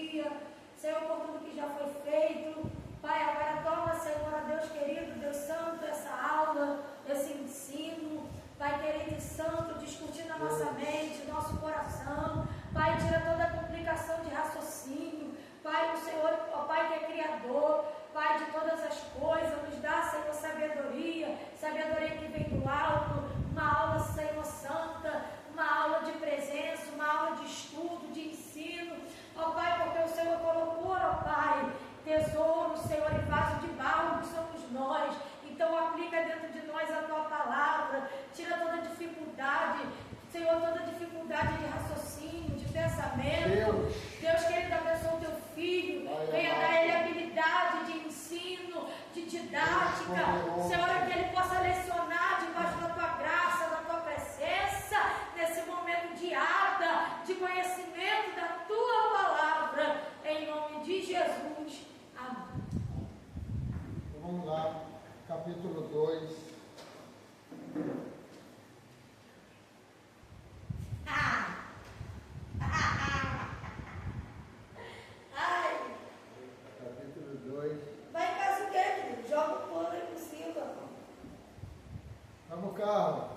dia, Senhor, por tudo que já foi feito. Pai, agora toma, Senhor, Deus querido, Deus santo, essa aula, esse ensino, Pai querido e santo, discutir na nossa mente, nosso coração. Pai, tira toda a complicação de raciocínio. Pai, o Senhor, ó Pai que é Criador, Pai de todas as coisas, nos dá, Senhor, sabedoria que vem do alto, uma aula, Senhor, santa, uma aula de presença, uma aula de estudo, de ensino, ó Pai, porque o Senhor colocou, ó Pai, tesouro, Senhor, em vaso de barro, que somos nós. Então aplica dentro de nós a tua palavra, tira toda dificuldade, Senhor, toda dificuldade de raciocínio, de pensamento. Deus querido, abençoa o teu filho, venha dar a ele habilidade de ensino, de didática, Senhor, que ele possa lecionar debaixo da tua graça, da tua presença, nesse momento de ata, de conhecimento da tua palavra, em nome de Jesus. Amém. Então, vamos lá, capítulo 2. Capítulo 2. Vai em casa o quê, querido? Joga o pano aí por cima. Vamos, carro.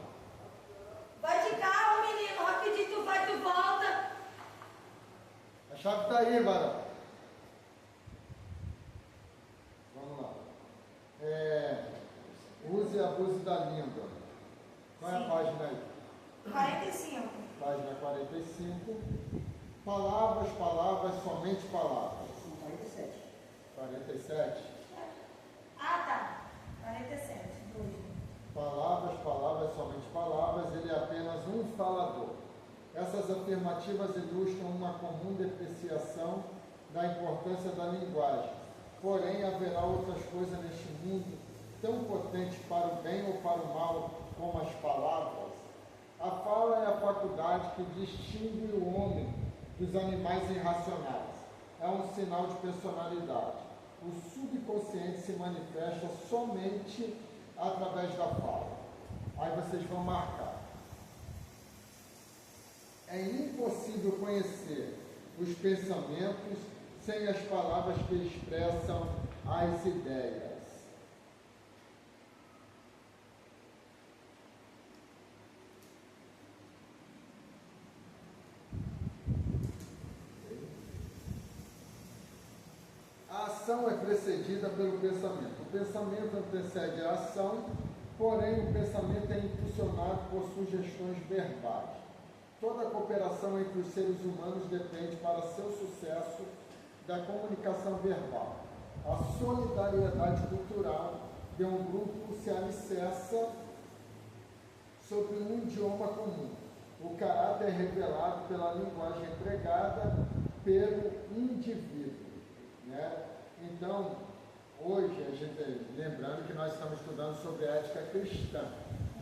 Vai de carro, menino. Rapidinho tu vai, tu volta. A chave está aí, varão. Vamos lá. Use e abuse da língua. Qual é a página aí? 45. Página 45. Palavras, somente palavras. 47. 47. Ah, tá. 47. Palavras, somente palavras. Ele é apenas um falador. Essas afirmativas ilustram uma comum depreciação da importância da linguagem. Porém, haverá outras coisas neste mundo tão potentes para o bem ou para o mal como as palavras. A fala é a faculdade que distingue o homem dos animais irracionais. É um sinal de personalidade. O subconsciente se manifesta somente através da fala. Aí vocês vão marcar. É impossível conhecer os pensamentos sem as palavras que expressam as ideias. A ação é precedida pelo pensamento. O pensamento antecede a ação, porém o pensamento é impulsionado por sugestões verbais. Toda a cooperação entre os seres humanos depende para seu sucesso da comunicação verbal. A solidariedade cultural de um grupo se alicerça sobre um idioma comum. O caráter é revelado pela linguagem empregada pelo indivíduo. Né? Então, hoje, a gente, lembrando que nós estamos estudando sobre ética cristã,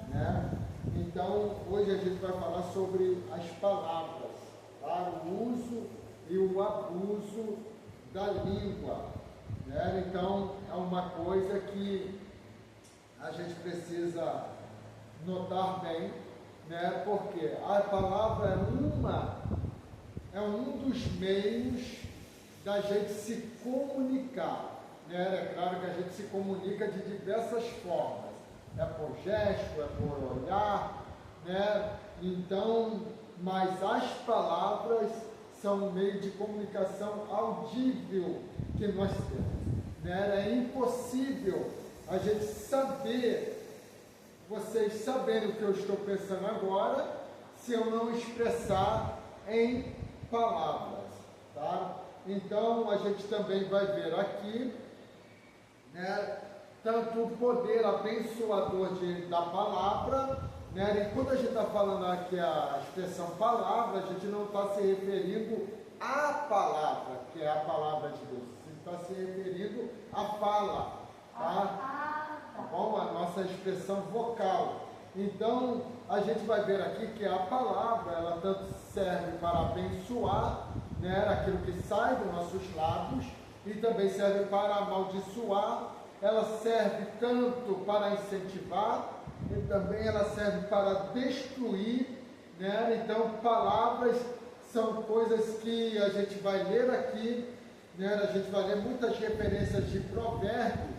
né? Então, hoje a gente vai falar sobre as palavras, tá? O uso e o abuso da língua, né? Então, é uma coisa que a gente precisa notar bem, né? Porque a palavra é um dos meios da gente se comunicar, né? É claro que a gente se comunica de diversas formas, é por gesto, é por olhar, né? Então, mas as palavras são um meio de comunicação audível que nós temos, né? É impossível a gente saber, vocês saberem o que eu estou pensando agora, se eu não expressar em palavras, tá? Então, a gente também vai ver aqui, né, tanto o poder abençoador da palavra, né, e quando a gente está falando aqui a expressão palavra, a gente não está se referindo à palavra, que é a palavra de Deus, a gente está se referindo à fala, tá bom? A nossa expressão vocal. Então, a gente vai ver aqui que a palavra, ela tanto serve para abençoar, né, aquilo que sai dos nossos lábios, e também serve para amaldiçoar. Ela serve tanto para incentivar, e também ela serve para destruir, né? Então, palavras são coisas que a gente vai ler aqui, né? A gente vai ler muitas referências de Provérbios,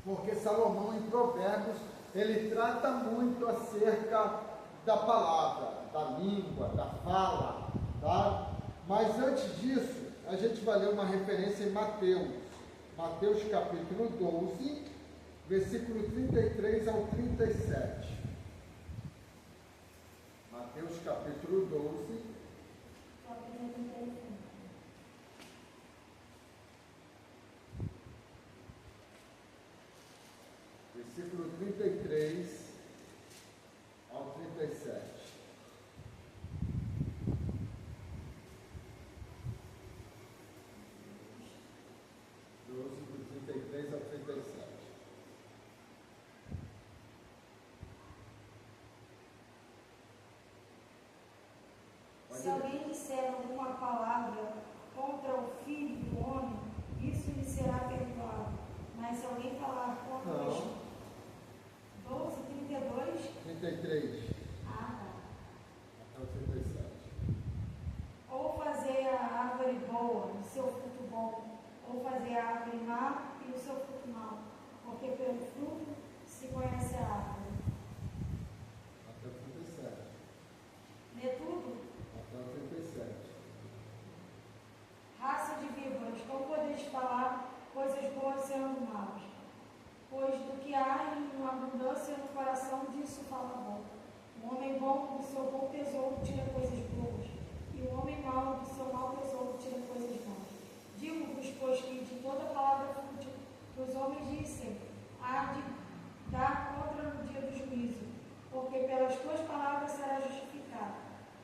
porque Salomão em Provérbios, ele trata muito acerca da palavra, da língua, da fala, tá? Mas antes disso, a gente vai ler uma referência em Mateus capítulo 12, versículo 33 ao 37. Mateus capítulo 12, versículo 33 ao 37. 12, do 33 ao 37. Se alguém disser alguma palavra contra o Filho do Homem, isso lhe será perdoado. Mas se alguém falar contra os 12, 32... 33. Ah, tá. Até o 37. Ou fazer a árvore boa e o seu fruto bom, ou fazer a árvore má e o seu fruto mau, porque pelo fruto se conhece a árvore. Até o 37. Lê tudo? Até o 37. Raça de víboras, como podeis falar coisas boas sendo maus? Pois do que há em abundância no coração, disso fala a boca. O homem bom do seu bom tesouro tira coisas boas, e o homem mau do seu mau tesouro tira coisas más. Digo-vos, pois, que de toda palavra fútil que os homens dizem, há de dar contra no dia do juízo, porque pelas tuas palavras serás justificado,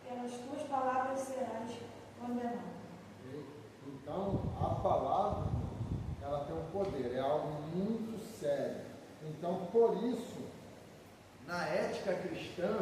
pelas tuas palavras serás condenado. Então, a palavra, ela tem um poder, é algo muito sério. Então, por isso, na ética cristã,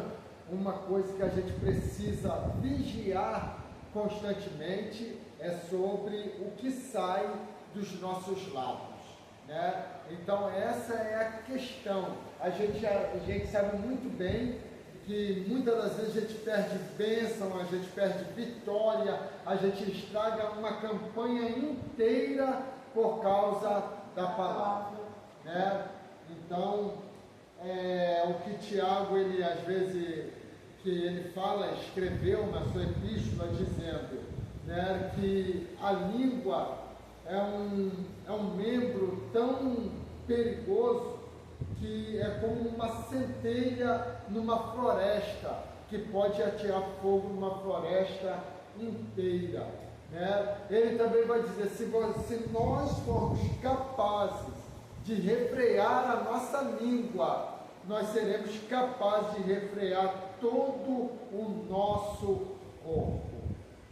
uma coisa que a gente precisa vigiar constantemente é sobre o que sai dos nossos lábios, né? Então, essa é a questão. A gente sabe muito bem que muitas das vezes a gente perde bênção, a gente perde vitória, a gente estraga uma campanha inteira por causa da palavra, né? Então, o que Tiago, ele às vezes, que ele fala, escreveu na sua epístola, dizendo, né, que a língua é um membro tão perigoso que é como uma centelha numa floresta, que pode atirar fogo numa floresta inteira, né? Ele também vai dizer, se nós formos capazes de refrear a nossa língua, nós seremos capazes de refrear todo o nosso corpo,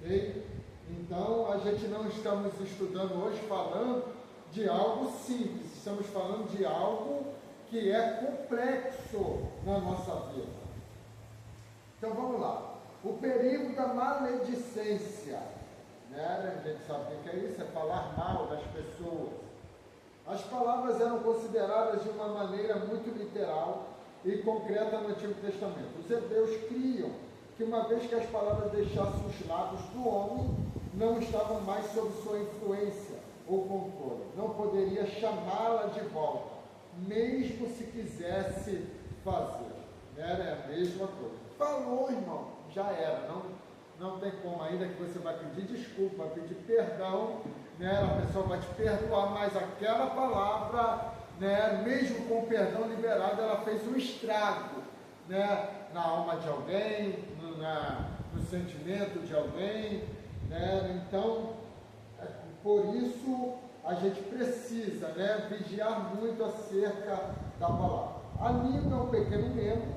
ok? Então, a gente não estamos estudando hoje falando de algo simples, estamos falando de algo que é complexo na nossa vida. Então vamos lá. O perigo da maledicência, né? A gente sabe o que é isso, é falar mal das pessoas. As palavras eram consideradas de uma maneira muito literal e concreta no Antigo Testamento. Os hebreus criam que uma vez que as palavras deixassem os lábios do homem, não estavam mais sob sua influência ou controle. Não poderia chamá-la de volta, mesmo se quisesse fazer. Era a mesma coisa. Falou, irmão, já era. Não tem como, ainda que você vai pedir desculpa, vai pedir perdão, né? A pessoa vai te perdoar, mas aquela palavra, né, mesmo com o perdão liberado, ela fez um estrago, né, na alma de alguém, no sentimento de alguém, né? Então, por isso, a gente precisa, né, vigiar muito acerca da palavra. A língua é um pequeno membro,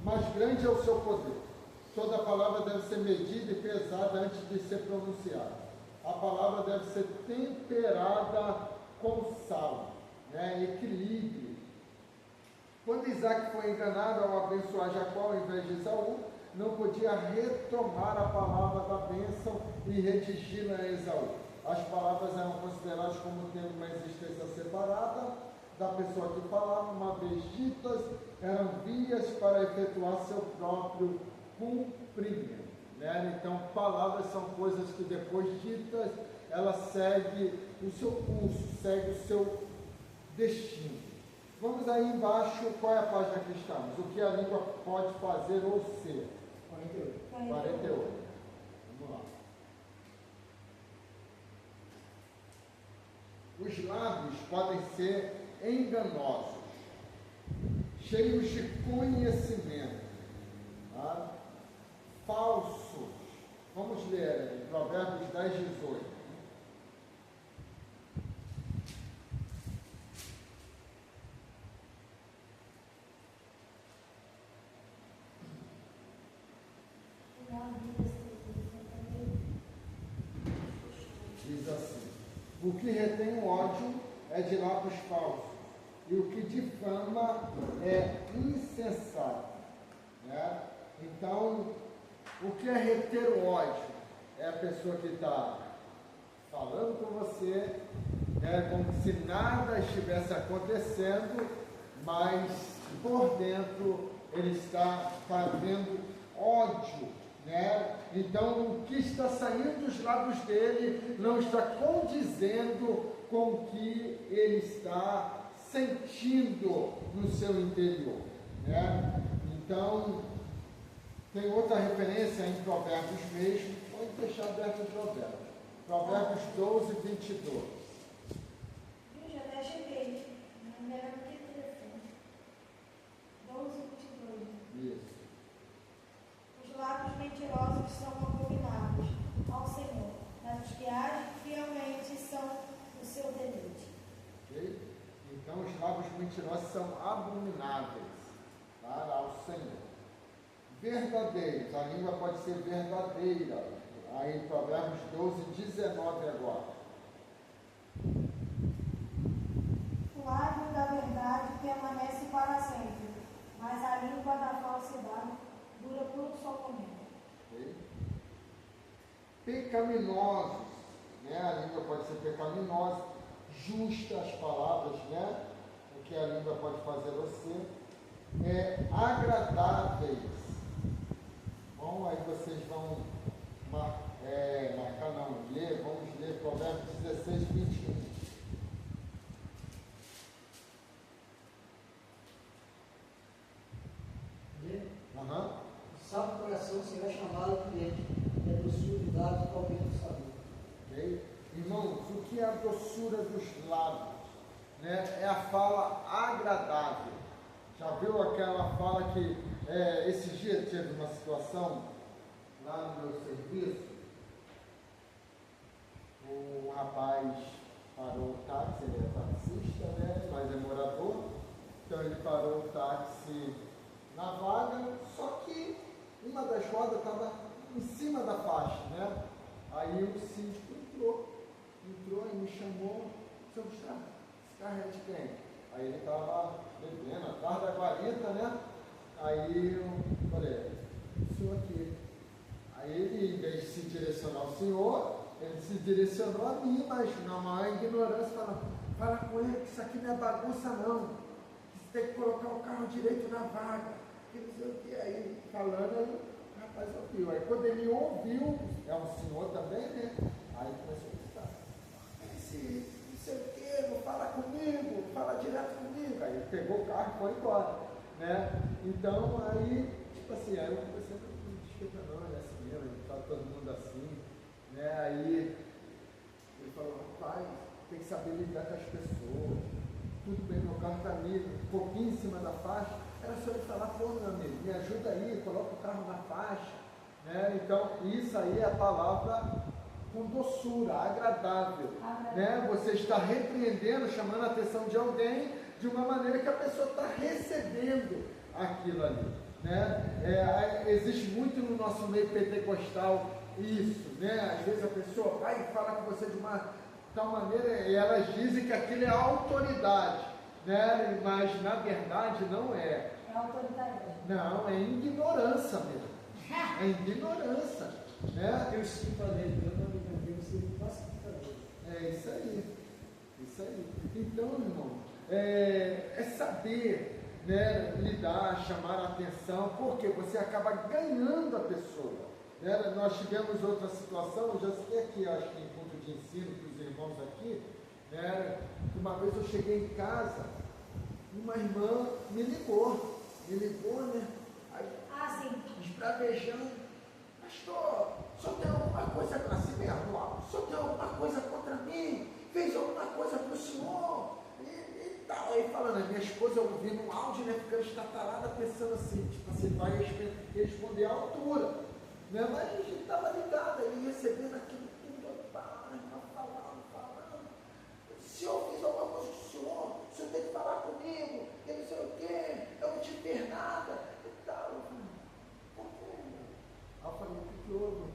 mas grande é o seu poder. Toda palavra deve ser medida e pesada antes de ser pronunciada. A palavra deve ser temperada com sal, né, equilíbrio. Quando Isaac foi enganado ao abençoar Jacó ao invés de Esaú, não podia retomar a palavra da bênção e redigi-la a Esaú. As palavras eram consideradas como tendo uma existência separada da pessoa que falava, uma vez ditas, eram vias para efetuar seu próprio cumprimento. né? Então, palavras são coisas que depois ditas, ela segue o seu curso, segue o seu destino. Vamos aí embaixo, qual é a página que estamos? O que a língua pode fazer ou ser? 48. Vamos lá. Os lábios podem ser enganosos, cheios de conhecimento, tá? Falsos. Vamos ler Provérbios 10, 18. Diz assim: o que retém o ódio é de lábios falsos, e o que difama é insensato, né? Então, o que é reter o ódio? É a pessoa que está falando com você, né, como se nada estivesse acontecendo, mas por dentro ele está fazendo ódio, né? Então, o que está saindo dos lábios dele não está condizendo com o que ele está sentindo no seu interior, né? Então, tem outra referência em Provérbios mesmo, pode deixar aberto o Provérbios. Provérbios 12, 22. Eu já até cheguei, não era do que telefone. 12, 22. Isso. Os lábios mentirosos são abomináveis ao Senhor, mas os que agem fielmente são o seu deleite. Okay? Então, os lábios mentirosos são abomináveis para ao Senhor. Verdadeiros, a língua pode ser verdadeira. Aí, Provérbios 12, 19 agora. O lábio da verdade permanece para sempre, mas a língua da falsidade dura por um só momento. Okay? Pecaminosos, né? A língua pode ser pecaminosa, justa as palavras, né? O que a língua pode fazer você. Agradáveis. Bom, aí vocês vão marcar não, ler, vamos ler Provérbios 16, 21. O sábio coração será chamado prudente, é doçura de lábios que aumenta o sabor. Okay? Irmãos, o que é a doçura dos lábios? Né? É a fala agradável. Já viu aquela fala que esses dias teve uma situação lá no meu serviço? O rapaz parou o táxi, ele é taxista, né? Mas é morador. Então ele parou o táxi na vaga, só que uma das rodas estava em cima da faixa, né? Aí o síndico entrou e me chamou: seu Gustavo, esse carro é de quem? Aí ele estava bebendo atrás da guarita, né? Aí eu falei: o senhor aqui. Aí ele, em vez de se direcionar ao senhor, ele se direcionou a mim, mas na maior ignorância, fala com ele que isso aqui não é bagunça não, você tem que colocar o carro direito na vaga, que não sei o que. Aí falando, aí o rapaz ouviu. Aí quando ele ouviu, é um senhor também, né? Aí começou a gritar: esse não sei o que, não fala comigo, fala direto comigo. Aí ele pegou o carro e foi embora, né? Então aí, tipo assim, aí eu comecei a desculpa não, é assim mesmo, tá todo mundo assim, né? Aí ele falou: rapaz, tem que saber lidar com as pessoas. Tudo bem, meu carro está ali, um pouquinho em cima da faixa. Era só ele falar: pô, meu amigo, me ajuda aí, coloca o carro na faixa, né? Então, isso aí é a palavra com doçura, agradável, né? Você está repreendendo, chamando a atenção de alguém de uma maneira que a pessoa está recebendo aquilo ali, né? Existe muito no nosso meio pentecostal isso, né? Às vezes a pessoa vai e fala com você de uma tal maneira e elas dizem que aquilo é autoridade, né? Mas na verdade não é. É autoridade. Não, é ignorância mesmo. É ignorância, né? Eu sinto para dentro, eu não me entendo, você não passa para dentro. É isso aí. Isso aí. Então, irmão, é saber, né, lidar, chamar a atenção, porque você acaba ganhando a pessoa, Nós tivemos outra situação, eu já citei aqui, acho que em ponto de ensino para os irmãos aqui, que uma vez eu cheguei em casa, uma irmã me ligou, né? Aí, esbravejando, pastor, o senhor tem alguma coisa, assim mesmo, o senhor tem alguma coisa contra mim? Fez alguma coisa para o senhor? E tal. Aí falando, a minha esposa ouvindo um áudio, né, ficando estatalada, pensando assim, tipo assim, vai responder à altura. Né? Mas a gente estava ligado, ele recebendo aquilo tudo, falando. Se eu fiz alguma coisa com o senhor tem que falar comigo, eu não sei o quê, eu não te fiz nada, e tal. Eu falei, por quê? Aí eu falei, o que houve?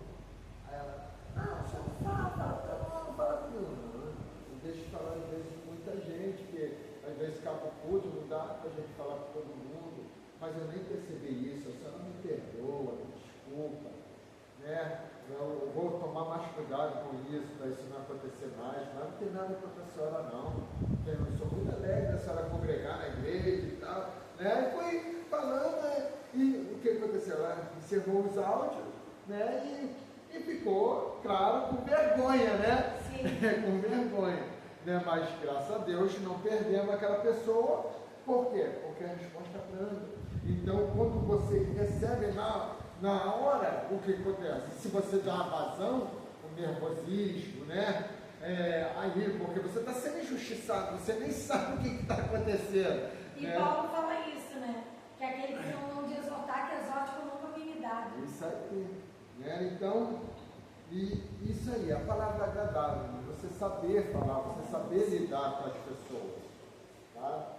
Aí ela, não, você não fala comigo. Eu deixo de falar às vezes com muita gente, porque às vezes cabo pude, não dá para a gente falar com todo mundo, mas eu nem percebi isso, a senhora me perdoa, me desculpa, né? Eu vou tomar mais cuidado com isso, para isso não acontecer mais, mas não tem nada contra a senhora não, eu sou muito alegre da senhora congregar na igreja e tal, né? E foi falando, né? E o que aconteceu? Ela encerrou os áudios, né? E ficou, claro, com vergonha, né? Sim. Com vergonha, né? Mas graças a Deus não perdemos aquela pessoa. Por quê? Porque a resposta é branda. Então, quando você recebe na hora, o que acontece? Se você dá uma vazão, o nervosismo, né? Aí, porque você está sendo injustiçado, você nem sabe o que está acontecendo. E né? Paulo fala isso, né? Que aquele que não de exortar, que exorte com longanimidade. Isso aí, né? Então, e isso aí, a palavra agradável, né? Você saber falar, você saber lidar com as pessoas, tá?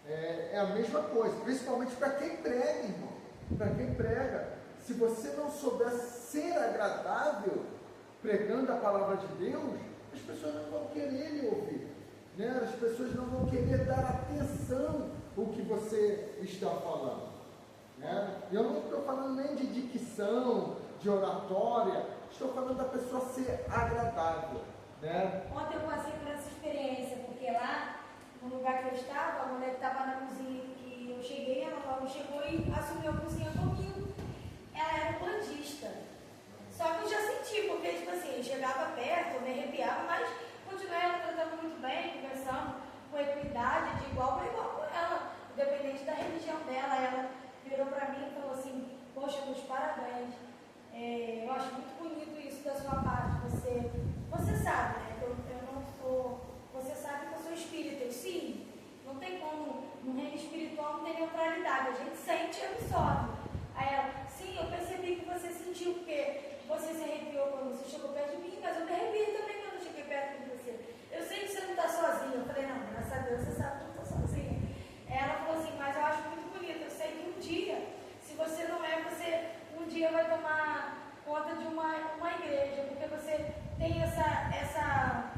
É a mesma coisa, principalmente para quem prega, irmão, para quem prega. Se você não souber ser agradável pregando a palavra de Deus, as pessoas não vão querer lhe ouvir, né? As pessoas não vão querer dar atenção ao que você está falando, né? Eu não estou falando nem de dicção, de oratória, estou falando da pessoa ser agradável, né? Ontem eu passei por essa experiência, porque lá no lugar que eu estava, a mulher que estava na cozinha que eu cheguei, ela logo chegou e assumiu a cozinha comigo. Ela era bandista. Só que eu já senti, porque tipo assim, chegava perto, eu me arrepiava, mas continuei ela tratando muito bem, conversando com equidade, de igual para igual com ela, independente da religião dela. Ela virou para mim e falou assim, poxa, meus parabéns. Eu acho muito bonito isso da sua parte. Você sabe, né? Eu não sou. Você sabe que eu sou espírita, e sim, não tem como, no reino espiritual não tem neutralidade, a gente sente e absorve. Aí ela, sim, eu percebi que você sentiu, porque você se arrepiou quando você chegou perto de mim, mas eu me arrepiei também quando eu cheguei perto de você. Eu sei que você não está sozinha. Eu falei, não, graças a Deus você sabe que eu não estou sozinha. Ela falou assim, mas eu acho muito bonito, eu sei que um dia, se você não você um dia vai tomar conta de uma igreja, porque você tem essa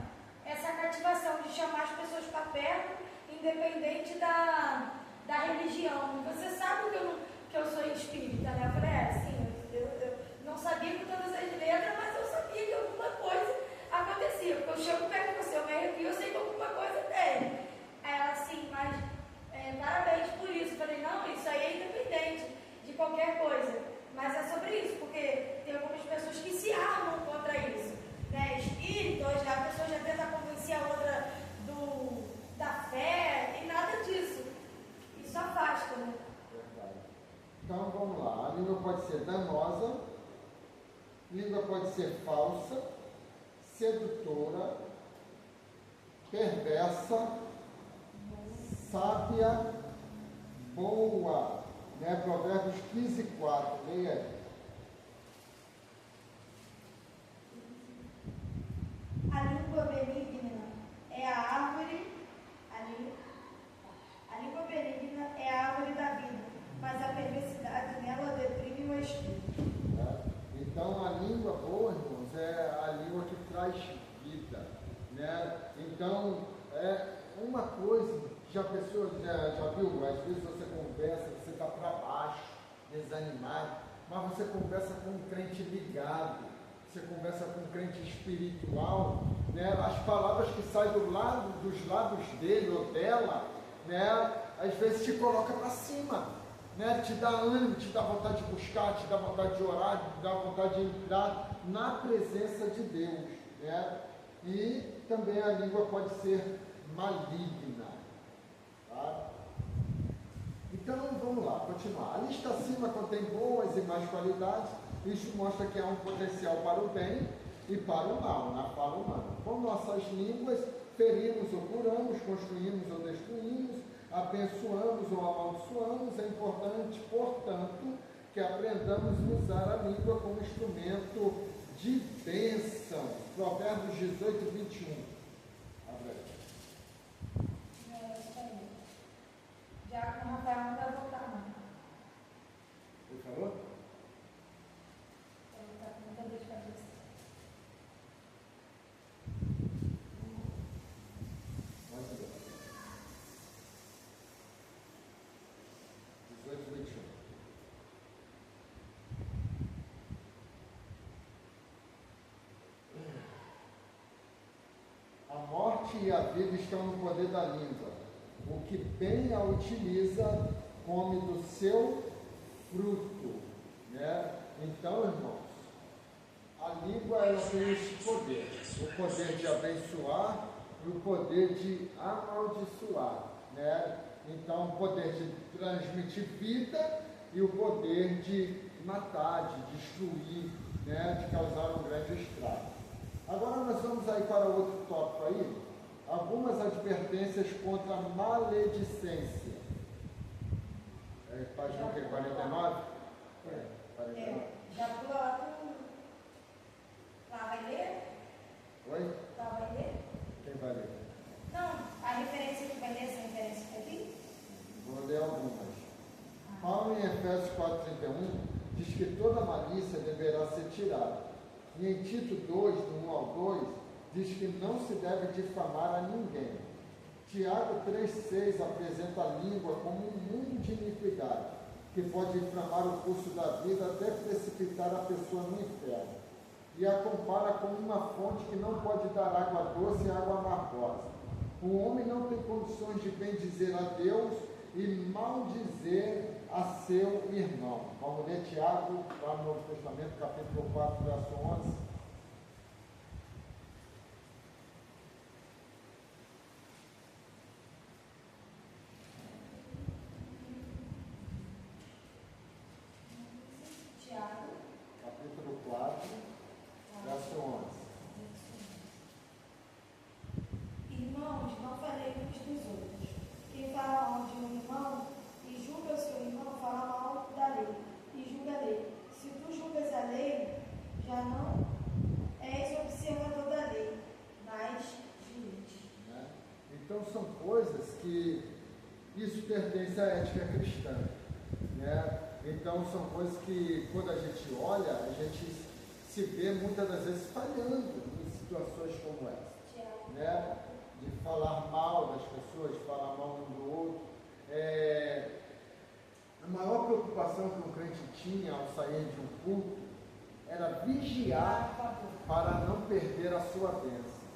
cativação de chamar as pessoas para perto, independente da religião. Você sabe que eu sou espírita, né? Eu falei, sim, eu não sabia com todas as letras, mas eu sabia que alguma coisa acontecia. Porque eu chego perto de você, eu me arrepio, eu sei que alguma coisa tem. Aí ela, sim, mas parabéns por isso. Eu falei, não, isso aí é independente de qualquer coisa. Mas é sobre isso, porque tem algumas pessoas que se armam contra isso, né? Espíritos, a pessoa já tenta convencer a outra da fé, e nada disso. Isso afasta, né? Verdade. Então vamos lá, a língua pode ser danosa, língua pode ser falsa, sedutora, perversa, sábia, boa. Né? Provérbios 15:4, leia aí. A língua benigna é a árvore, a língua benigna é a árvore da vida, mas a perversidade nela deprime o espírito. Então a língua boa, irmãos, é a língua que traz vida, né? Então uma coisa, já viu, às vezes você conversa, você está para baixo, desanimado, mas você conversa com um crente ligado, você conversa com um crente espiritual, né? As palavras que saem dos lábios dele ou dela, né? Às vezes te coloca para cima, né? Te dá ânimo, te dá vontade de buscar, te dá vontade de orar, te dá vontade de entrar na presença de Deus, né? E também a língua pode ser maligna, tá? Então vamos lá, continuar. A lista acima contém boas e más qualidades. Isso mostra que há um potencial para o bem e para o mal na fala humana. Com nossas línguas, ferimos ou curamos, construímos ou destruímos, abençoamos ou amaldiçoamos. É importante, portanto, que aprendamos a usar a língua como instrumento de bênção. Provérbios 18, 21. Abre aí. Diácono Rafael não vai voltar, não. Ele falou? Ele está com muita dor de cabeça. Vai ver. 18, 21. A morte e a vida estão no poder da língua. O que bem a utiliza, come do seu fruto, né? Então, irmãos, a língua ela tem esse poder, o poder de abençoar e o poder de amaldiçoar, né? Então, o poder de transmitir vida e o poder de matar, de destruir, né? De causar um grande estrago. Agora nós vamos aí para outro tópico aí. Algumas advertências contra a maledicência. Página 49? 49. Já pula lá pro... Lá vai ler? Oi? Lá vai ler? Quem vai ler? Não, a referência que vai ler, essa referência que aqui? Vou ler algumas. Paulo em Efésios 4,31 diz que toda malícia deverá ser tirada. E em Tito 2, do 1 ao 2, diz que não se deve difamar a ninguém. Tiago 3,6 apresenta a língua como um mundo de iniquidade, que pode inflamar o curso da vida até precipitar a pessoa no inferno. E a compara com uma fonte que não pode dar água doce e água amargosa. O homem não tem condições de bendizer a Deus e maldizer a seu irmão. Vamos ler Tiago, lá no Novo Testamento, capítulo 4, verso 11. Tiago. Capítulo 4, verso 11. Irmãos, não falei uns dos outros. Quem fala mal de um irmão e julga o seu irmão, fala mal da lei e julga a lei. Se tu julgas a lei, já não és observador da lei, mas juiz. Né? Então são coisas que isso pertence à ética cristã, né? Então são coisas que quando a gente olha, a gente se vê muitas das vezes falhando em situações como essa, né? De falar mal das pessoas, de falar mal um do outro. A maior preocupação que um crente tinha ao sair de um culto era vigiar para não perder a sua bênção,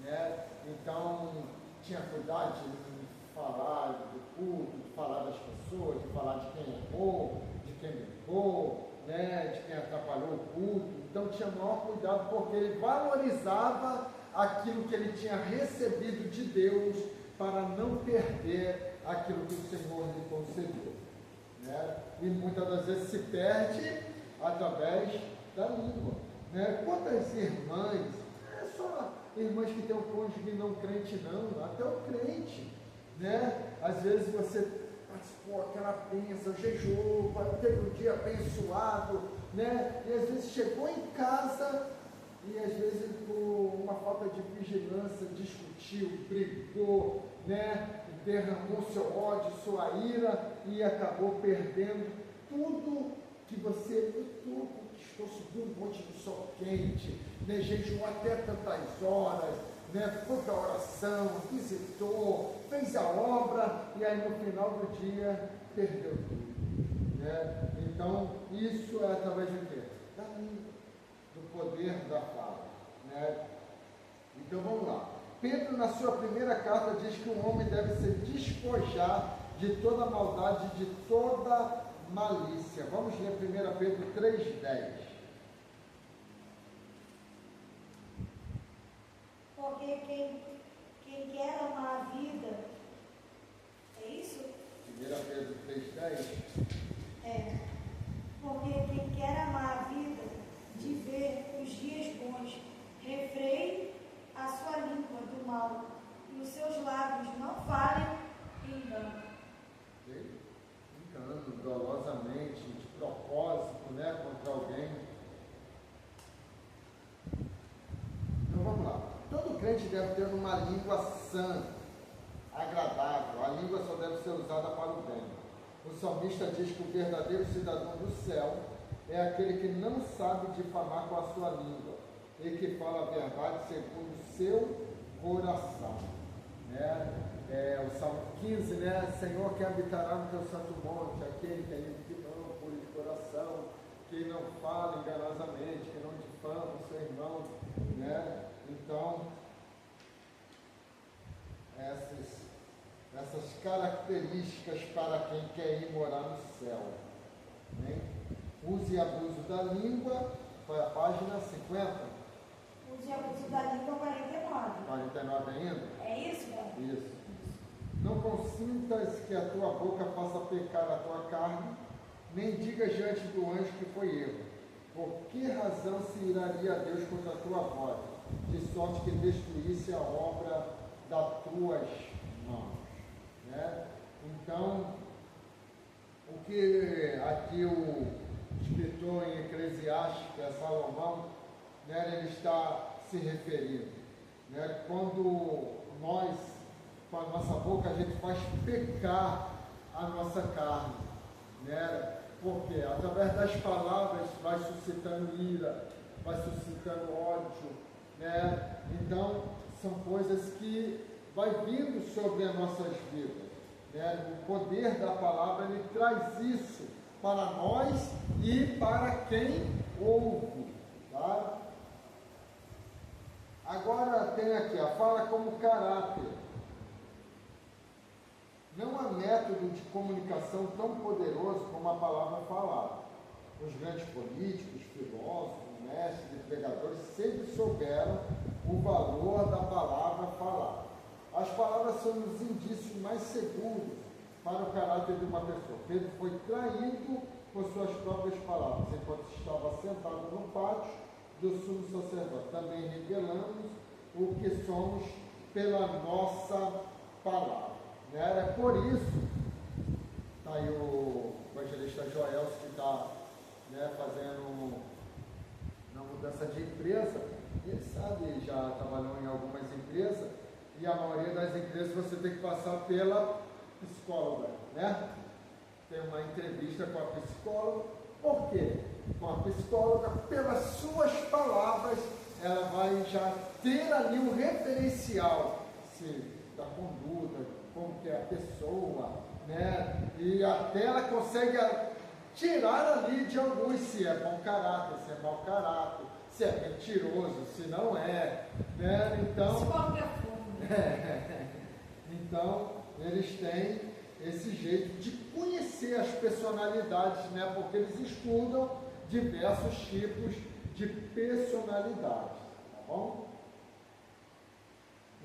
né? Então tinha cuidado de falar do culto, de falar das pessoas, de falar de quem errou, de quem brincou, né? De quem atrapalhou o culto. Então tinha maior cuidado porque ele valorizava aquilo que ele tinha recebido de Deus para não perder aquilo que o Senhor lhe concedeu, né? E muitas das vezes se perde através da língua, né? Quantas irmãs, não é só irmãs que têm um cônjuge não crente não, até o crente, né? Às vezes você participou aquela bênção, jejuou, teve um dia abençoado, né? E às vezes chegou em casa e às vezes por uma falta de vigilância discutiu, brigou, né? Derramou seu ódio, sua ira e acabou perdendo tudo que você lutou, conquistou, subiu um monte de sol quente, né? Jejuou até tantas horas, né? Foi para a oração, visitou, fez a obra e aí no final do dia perdeu tudo, né? Então isso é através de quê? Da língua, do poder da fala, né? Então vamos lá. Pedro, na sua primeira carta, diz que o homem deve se despojar de toda maldade, de toda malícia. Vamos ler 1 Pedro 3,10. Porque quem quer amar a vida, é isso? 1 Pedro 3,10. É. Porque quem quer amar a vida, de ver os dias bons, refreie a sua língua do mal, e os seus lábios não falem engano. Engano, dolosamente, de propósito, né, contra alguém. Então vamos lá. Todo crente deve ter uma língua sã, agradável. A língua só deve ser usada para o bem. O salmista diz que o verdadeiro cidadão do céu é aquele que não sabe difamar com a sua língua e que fala a verdade segundo o seu coração. O Salmo 15, né? Senhor, que habitará no teu santo monte, aquele que é limpo de mão, puro de coração, que não fala enganosamente, que não difama o seu irmão, né? Então, essas características para quem quer ir morar no céu, né? Use e abuso da língua, foi a página 50. Use e abuso da língua, 49. 49 ainda? É isso, velho? Isso. Não consintas que a tua boca faça pecar a tua carne, nem diga diante do anjo que foi erro. Por que razão se iraria a Deus contra a tua voz, de sorte que destruísse a obra das tuas mãos? Né? Então, o que aqui o escritor em Eclesiastes, que é Salomão, né, ele está se referindo, né? Quando nós, com a nossa boca, a gente faz pecar a nossa carne, né? Porque através das palavras vai suscitando ira, vai suscitando ódio, né? Então são coisas que vai vindo sobre as nossas vidas, né? O poder da palavra, ele traz isso para nós e para quem ouve, tá? Agora tem aqui a fala como caráter. Não há método de comunicação tão poderoso como a palavra falada. Os grandes políticos, filósofos, mestres e pregadores sempre souberam o valor da palavra falada. As palavras são os indícios mais seguros para o caráter de uma pessoa. Pedro foi traído por suas próprias palavras, enquanto estava sentado no pátio do sumo sacerdote. Também revelamos o que somos pela nossa palavra. Era por isso, está aí o evangelista Joel, que está, né, fazendo uma mudança de empresa. Ele sabe, já trabalhou em algumas empresas, e a maioria das empresas você tem que passar pela psicóloga, né? Tem uma entrevista com a psicóloga. Por quê? Com a psicóloga, pelas suas palavras, ela vai já ter ali um referencial da conduta, como que é a pessoa, né? E até ela consegue tirar ali de alguns se é bom caráter, se é mau caráter, se é mentiroso, se não é, né? Então, então eles têm esse jeito de conhecer as personalidades, né? Porque eles estudam diversos tipos de personalidades, tá bom?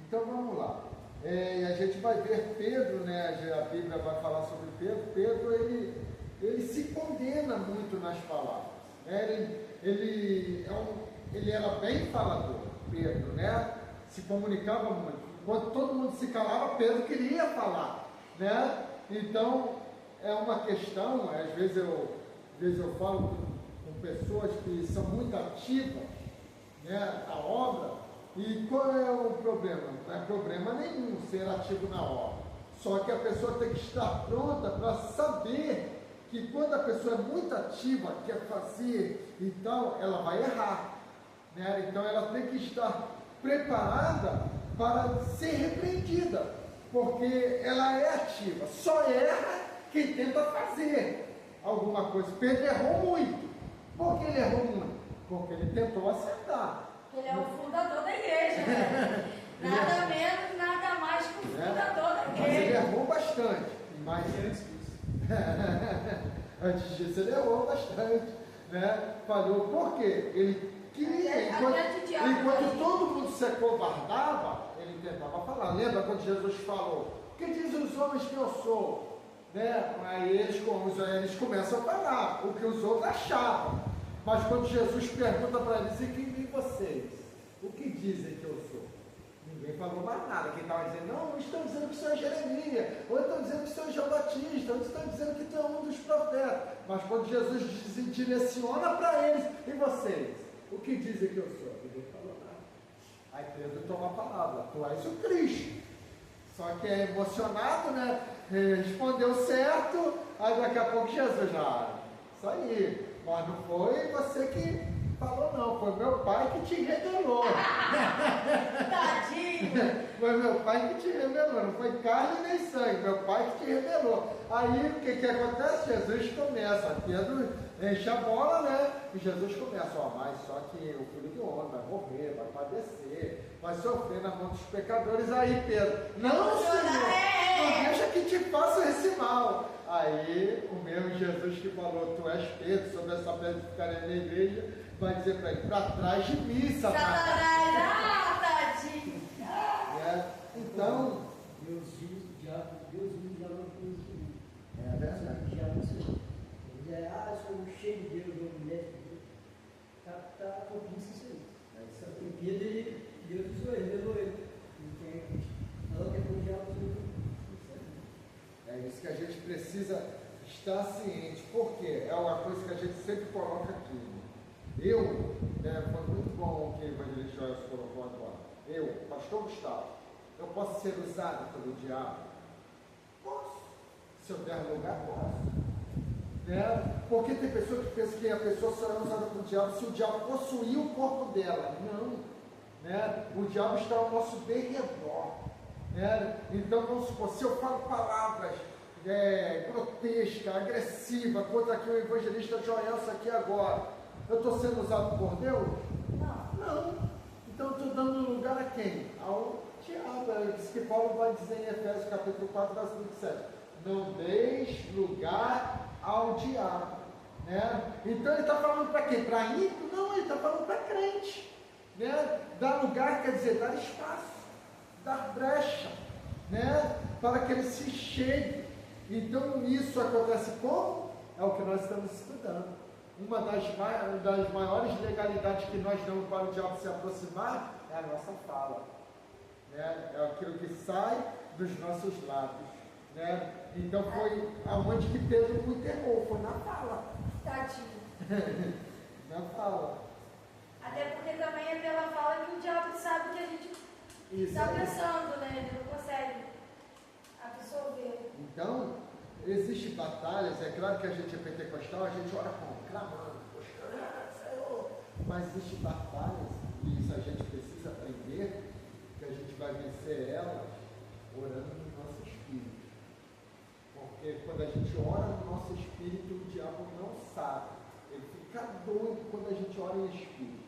Então vamos lá. A gente vai ver Pedro, né? A Bíblia vai falar sobre Pedro. Pedro, ele se condena muito nas palavras, né? Ele era bem falador, Pedro, né? Se comunicava muito. Quando todo mundo se calava, Pedro queria falar, né? Então, é uma questão, às vezes eu falo com pessoas que são muito ativas, né, na obra. E qual é o problema? Não é problema nenhum ser ativo na obra. Só que a pessoa tem que estar pronta para saber que quando a pessoa é muito ativa, quer fazer e tal, ela vai errar, né? Então ela tem que estar preparada para ser repreendida, porque ela é ativa. Só erra quem tenta fazer alguma coisa. Pedro errou muito. Por que ele errou muito? Porque ele tentou acertar. Ele é o fundador da igreja, né? Nada menos, nada mais que o fundador da igreja. Mas ele errou bastante. Mas Antes disso ele errou bastante, né? Falhou. Por quê? Ele queria, enquanto todo mundo se acovardava, ele tentava falar. Lembra quando Jesus falou, o que dizem os homens que eu sou? Né? Aí eles começam a falar o que os outros achavam. Mas quando Jesus pergunta para eles, e quem vocês? O que dizem que eu sou? Ninguém falou mais nada. Quem estava dizendo, não, estão dizendo que sou Jeremias, ou estão dizendo que sou João Batista, ou estão dizendo que tu é um dos profetas. Mas quando Jesus direciona para eles, e vocês? O que dizem que eu sou? Ninguém falou nada. Aí Pedro toma a palavra, tu és o Cristo. Só que é emocionado, né? Respondeu certo, aí daqui a pouco Jesus já, isso aí. Mas não foi você que falou não, foi meu pai que te revelou. Tadinho! Foi meu pai que te revelou, não foi carne nem sangue, meu pai que te revelou. Aí o que acontece? Jesus começa, Pedro enche a bola, né? E Jesus começa, mas só que o filho do homem vai morrer, vai padecer, vai sofrer na mão dos pecadores. Aí Pedro, não Senhor, não deixa que te faça esse mal. Aí o mesmo Jesus que falou, tu és Pedro, sobre essa pedra ficarei na igreja, vai dizer para ele, para trás de mim, Satanás. Tadinho! Então, Deus usa o diabo não usa o mundo. É verdade. O diabo ele diz, sou cheio de Deus, eu mulher de Deus. Está cumprindo isso aí. Só que Pedro, Deus usou ele, revelou ele. Não tem o diabo usou. É isso que a gente precisa estar ciente, porque é uma coisa que a gente sempre coloca aqui. Foi muito bom o que o evangelista Joel colocou agora. pastor Gustavo, eu posso ser usado pelo diabo? Posso. Se eu der lugar, posso. Porque tem pessoa que pensa que a pessoa só é usada pelo diabo se o diabo possuir o corpo dela. Não. O diabo está ao nosso derredor. Então, vamos supor, se eu falo palavras grotescas, agressivas, contra aqui o evangelista Joel, isso aqui agora, eu estou sendo usado por Deus? Não. Então, estou dando lugar a quem? Ao diabo. É isso que Paulo vai dizer em Efésios capítulo 4, versículo 27. Não deis lugar ao diabo. Então, ele está falando para quem? Para ímpio? Não, ele está falando para crente. Dar lugar quer dizer dar espaço, dar brecha, para que ele se chegue. Então isso acontece como? É o que nós estamos estudando. Uma das maiores legalidades que nós damos para o diabo se aproximar é a nossa fala, é aquilo que sai dos nossos lábios, Então foi aonde que Pedro o enterrou, foi na fala. Tadinho. Na fala. Até porque também é pela fala que o diabo sabe que a gente está pensando, Ele não consegue absorver. Então, existem batalhas, é claro que a gente é pentecostal, a gente ora como? Clamando, Senhor. Mas existem batalhas, e isso a gente precisa aprender, que a gente vai vencer elas orando no nosso espírito. Porque quando a gente ora no nosso espírito, o diabo não sabe. Ele fica doido quando a gente ora em espírito.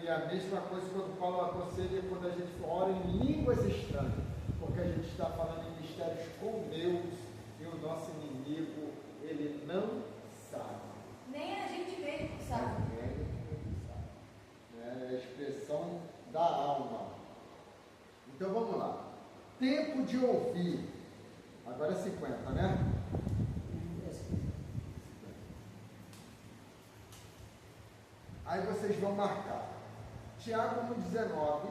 E a mesma coisa quando Paulo aconselha quando a gente ora em línguas estranhas, porque a gente está falando em mistérios com Deus e o nosso inimigo, ele não sabe. Nem a gente mesmo sabe. É a expressão da alma. Então vamos lá. Tempo de ouvir. Agora é 50, Aí vocês vão marcar. Tiago 1,19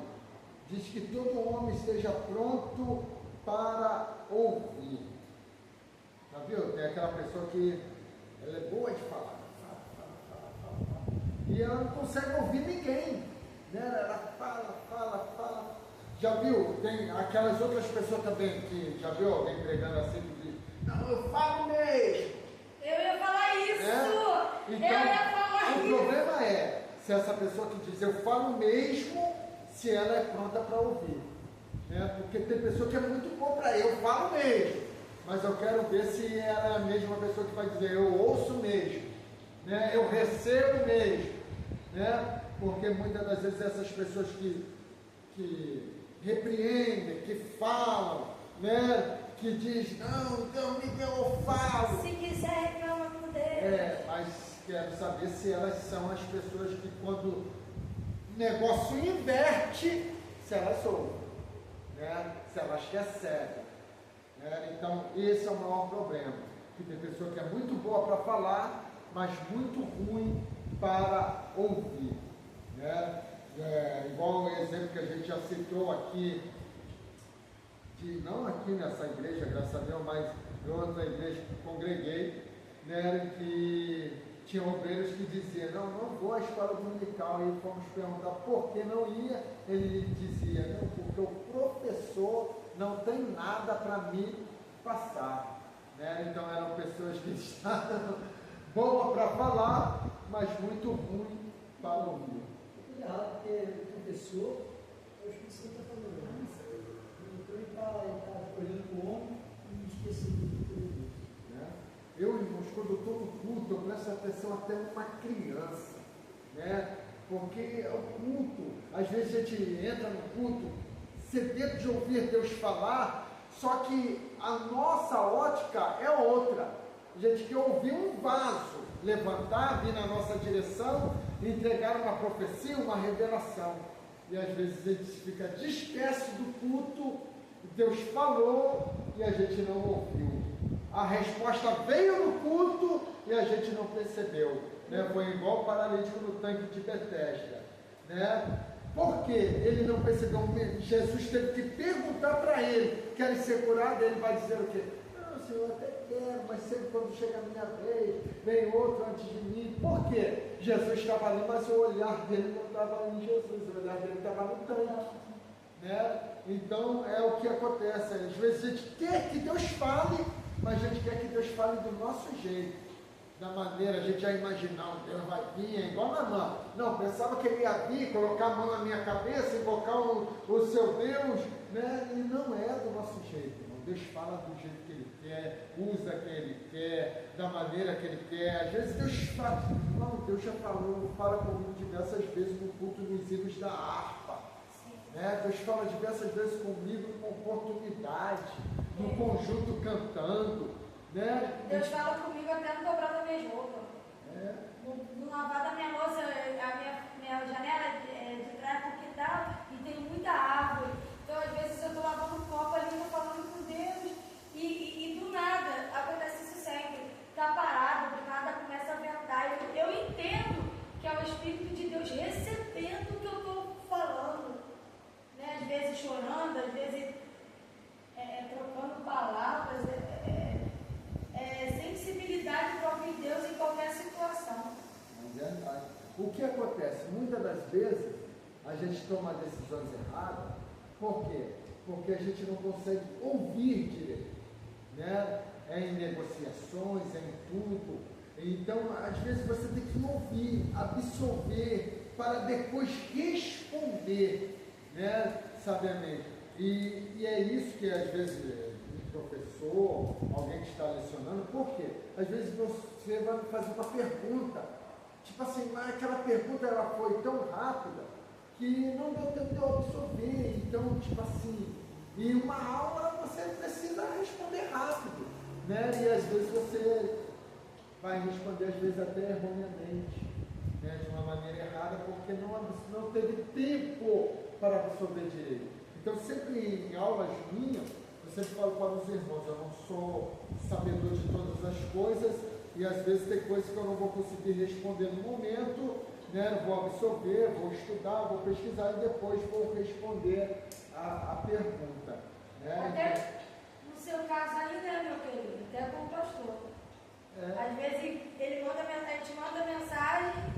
diz que todo homem esteja pronto para ouvir. Já viu? Tem aquela pessoa que ela é boa de falar. E ela não consegue ouvir ninguém. Ela fala. Já viu? Tem aquelas outras pessoas também que, já viu alguém pregando assim que diz, não, eu falo mesmo. Eu ia falar isso! Então, o problema é, se essa pessoa que diz, eu falo mesmo, se ela é pronta para ouvir. Porque tem pessoa que é muito boa para eu falo mesmo, mas eu quero ver se ela é a mesma pessoa que vai dizer, eu ouço mesmo, eu recebo mesmo. Porque muitas das vezes essas pessoas que repreendem, que falam, que diz, não, Deus me deu, eu falo. Se quiser reclama com Deus. Mas quero saber se elas são as pessoas que, quando o negócio inverte, se elas ouvem, né? Se elas recebem. Né? Então, esse é o maior problema. Que tem pessoa que é muito boa para falar, mas muito ruim para ouvir. Né? Igual o exemplo que a gente já citou aqui, não aqui nessa igreja, graças a Deus, mas em outra igreja que congreguei, né, que tinha obreiros que diziam, não vou à escola dominical, e fomos perguntar por que não ia, ele dizia, não, porque o professor não tem nada para me passar. Né? Então eram pessoas que estavam boas para falar, mas muito ruim para ouvir. É errado porque o professor, eu acho que você está falando, então ele está olhando para o homem e esquecendo do Deus. Né? Eu, irmãos, quando eu estou no culto, eu presto atenção até uma criança, né? Porque o culto, às vezes a gente entra no culto, sedento de ouvir Deus falar, só que a nossa ótica é outra. A gente quer ouvir um vaso levantar, vir na nossa direção, entregar uma profecia, uma revelação. E às vezes a gente fica disperso do culto, Deus falou e a gente não ouviu. A resposta veio no culto e a gente não percebeu. Né? Foi igual o paralítico no tanque de Betesda. Né? Por que ele não percebeu? Jesus teve que perguntar para ele, quer ser curado? Ele vai dizer o quê? Não, Senhor, até quero, mas sempre quando chega a minha vez, vem outro antes de mim. Por quê? Jesus estava ali, mas o olhar dele não estava em Jesus, o olhar dele estava no tanque. Né? Então é o que acontece. Às vezes a gente quer que Deus fale, mas a gente quer que Deus fale do nosso jeito. Da maneira, a gente já imagina, Deus vai vir, é igual a Naamã. Não, pensava que ele ia vir, colocar a mão na minha cabeça, invocar o seu Deus, né? E não é do nosso jeito, irmão. Deus fala do jeito que ele quer, usa quem ele quer, da maneira que ele quer. Às vezes Deus fala, não, Deus já falou, fala comigo diversas vezes no culto nos hinos da harpa. Né? Deus fala diversas vezes comigo com oportunidade, no conjunto cantando. Né? Deus fala comigo até no dobrar das minhas roupas. No lavar da minha louça, a minha janela de trás é porque tá, e tem muita árvore. Então, às vezes, eu estou lavando um copo ali, estou falando com Deus, e do nada, acontece isso sempre. Está parado, do nada começa a ventar. Eu entendo que é o Espírito de Deus recebendo o que eu estou falando. Né? Às vezes chorando, às vezes trocando palavras. Sensibilidade para ouvir Deus em qualquer situação. É verdade. O que acontece? Muitas das vezes a gente toma decisões erradas. Por quê? Porque a gente não consegue ouvir direito. Né? É em negociações, é em tudo. Então, às vezes você tem que ouvir, absorver, para depois responder, né? Sabiamente. E é isso que às vezes professor, alguém que está lecionando, por quê? Às vezes você vai fazer uma pergunta, tipo assim, mas aquela pergunta ela foi tão rápida que não deu tempo de eu absorver, então, tipo assim, e uma aula você precisa responder rápido, né? E às vezes você vai responder, às vezes até erroneamente, né? De uma maneira errada, porque não teve tempo para absorver direito. Então, sempre em aulas minhas, eu sempre falo para os irmãos, eu não sou sabedor de todas as coisas e às vezes tem coisas que eu não vou conseguir responder no momento, né? Vou absorver, vou estudar, vou pesquisar e depois vou responder a pergunta. Né? Até no seu caso aí, né, meu querido? Até como pastor. Às vezes a gente manda mensagem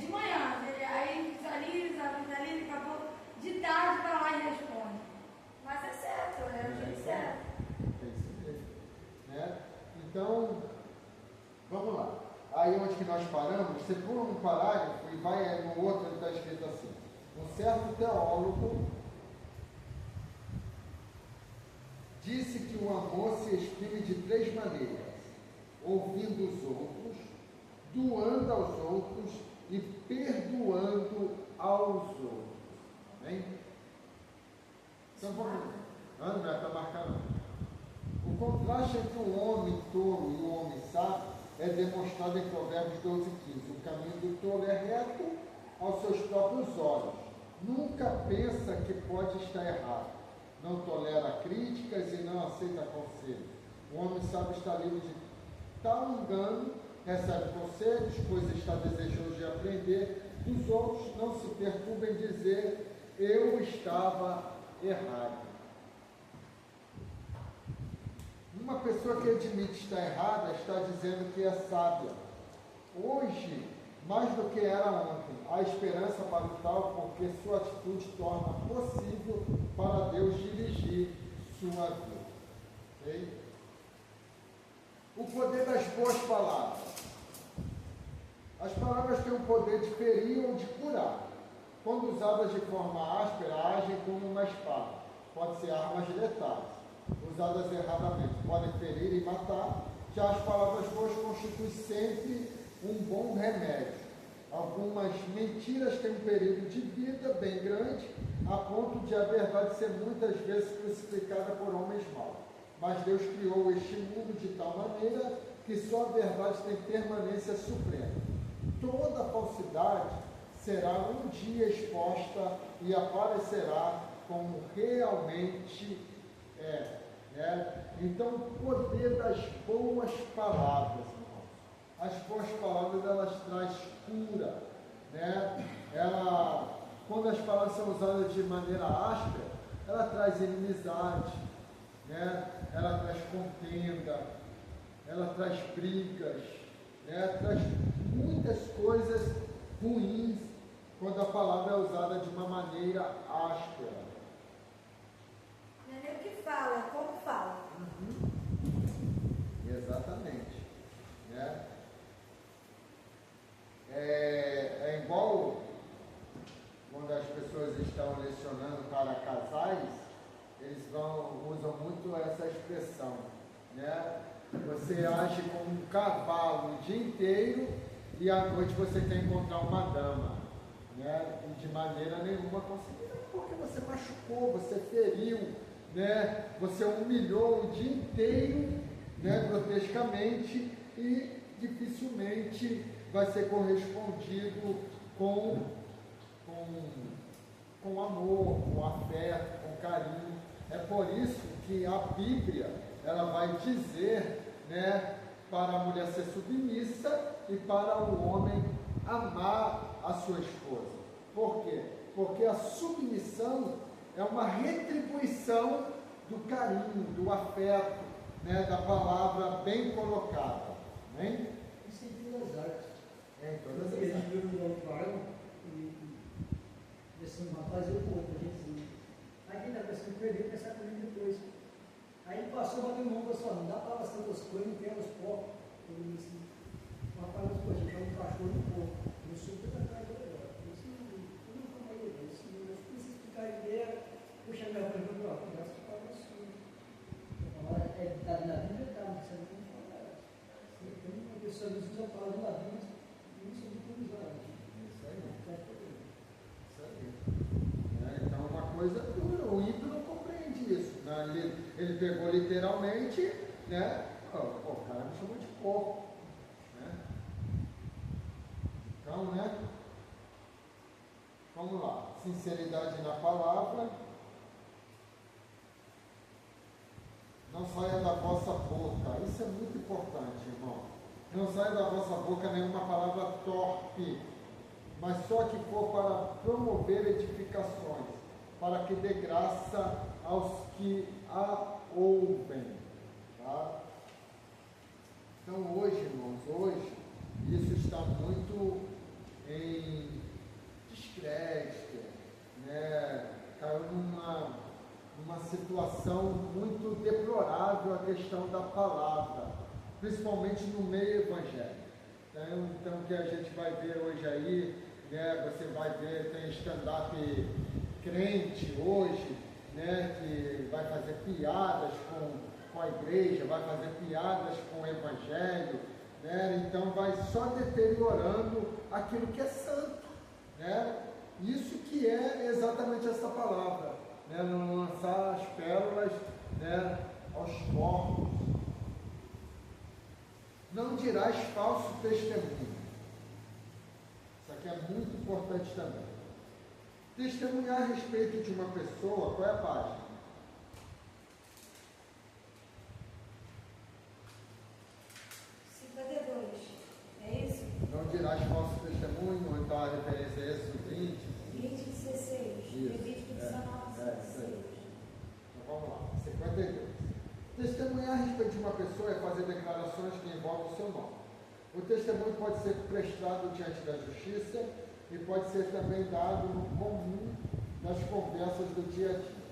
de manhã, aí visualiza ali, acabou de tarde para lá e responde. Mas é certo, é o jeito certo. É isso mesmo. Né? Então, vamos lá. Aí onde que nós paramos, você pula um parágrafo e vai no outro, está escrito assim. Um certo teólogo disse que o amor se exprime de 3 maneiras: ouvindo os outros, doando aos outros e perdoando aos outros. Amém? Então vamos lá. Não está marcando. O contraste entre o homem tolo e o homem sábio é demonstrado em Provérbios 12, 15. O caminho do tolo é reto aos seus próprios olhos. Nunca pensa que pode estar errado. Não tolera críticas e não aceita conselhos. O homem sábio está livre de tal engano, recebe conselhos, pois está desejoso de aprender. Dos outros não se perturba em dizer, eu estava errado. Uma pessoa que admite estar errada está dizendo que é sábia. Hoje, mais do que era ontem, há esperança para o tal, porque sua atitude torna possível para Deus dirigir sua vida. Okay? O poder das boas palavras. As palavras têm o poder de ferir ou de curar. Quando usadas de forma áspera, agem como uma espada. Pode ser armas letais. Usadas erradamente, podem ferir e matar. Já as palavras boas constituem sempre um bom remédio. Algumas mentiras têm um período de vida bem grande, a ponto de a verdade ser muitas vezes crucificada por homens maus. Mas Deus criou este mundo de tal maneira que só a verdade tem permanência suprema. Toda falsidade será um dia exposta e aparecerá como realmente é. Então, o poder das boas palavras, irmãos. As boas palavras, elas trazem cura, né? Quando as palavras são usadas de maneira áspera, ela traz inimizade, né? Ela traz contenda, ela traz brigas, né? Traz muitas coisas ruins quando a palavra é usada de uma maneira áspera. Não é nem o que fala, é como fala. Exatamente. Né? É igual quando as pessoas estão lecionando para casais, eles usam muito essa expressão. Né? Você age como um cavalo o dia inteiro e à noite você quer encontrar uma dama. Né? E de maneira nenhuma conseguiu, porque você machucou, você feriu, né? Você humilhou o dia inteiro, né? Grotescamente, e dificilmente vai ser correspondido com amor, com afeto, com carinho. É por isso que a Bíblia ela vai dizer, né, para a mulher ser submissa e para o homem amar a sua esposa. Por quê? Porque a submissão é uma retribuição do carinho, do afeto, né, da palavra bem colocada. Amém? Isso em todas as artes. Em todas as Eles artes. viram no Paulo e assim, rapaz, eu vou, a gente. Aí a pessoa perdeu pensar também depois. Aí ele passou, bateu mão e falou assim, não dá para fazer tantas coisas, não quero os porcos. Ele disse, rapaz, a gente vai um cachorro e um porco. No sul da casa dela. Eu disse, não como aí, eu disse, eu preciso explicar a ideia, puxa minha mãe e falou, conversa com o sul. Na Bíblia está, mas você não tem que falar. Tem uma pessoa que usa a palavra da Bíblia, não sobre como usar. Isso aí. Isso aí. Então, uma coisa dura. O ímpio não compreende isso. Né? Ele pegou literalmente, né? O cara me chamou de porco. Né? Então, né? Vamos lá. Sinceridade na palavra. Não saia da vossa boca. Isso é muito importante, irmão. Não saia da vossa boca nenhuma palavra torpe, mas só que for para promover edificações, para que dê graça aos que a ouvem. Tá? Então hoje, irmãos, isso está muito em descrédito, né? Caiu numa situação muito deplorável a questão da palavra, principalmente no meio evangélico. Então o que a gente vai ver hoje aí, né, você vai ver, tem stand-up crente hoje, né, que vai fazer piadas com a igreja, vai fazer piadas com o evangelho, né, então vai só deteriorando aquilo que é santo, né, isso que é exatamente essa palavra, né, não lançar as pérolas, né, aos porcos. Não dirás falso testemunho. Isso aqui é muito importante também. Testemunhar a respeito de uma pessoa, qual é a página? 52. É isso? Não dirás falso testemunho, ou então a referência é esse, 20. 20, 16. Levítico 19, 16. Então vamos lá, 52. Testemunhar a respeito de uma pessoa é fazer declarações que envolvem o seu nome. O testemunho pode ser prestado diante da justiça e pode ser também dado no comum das conversas do dia a dia,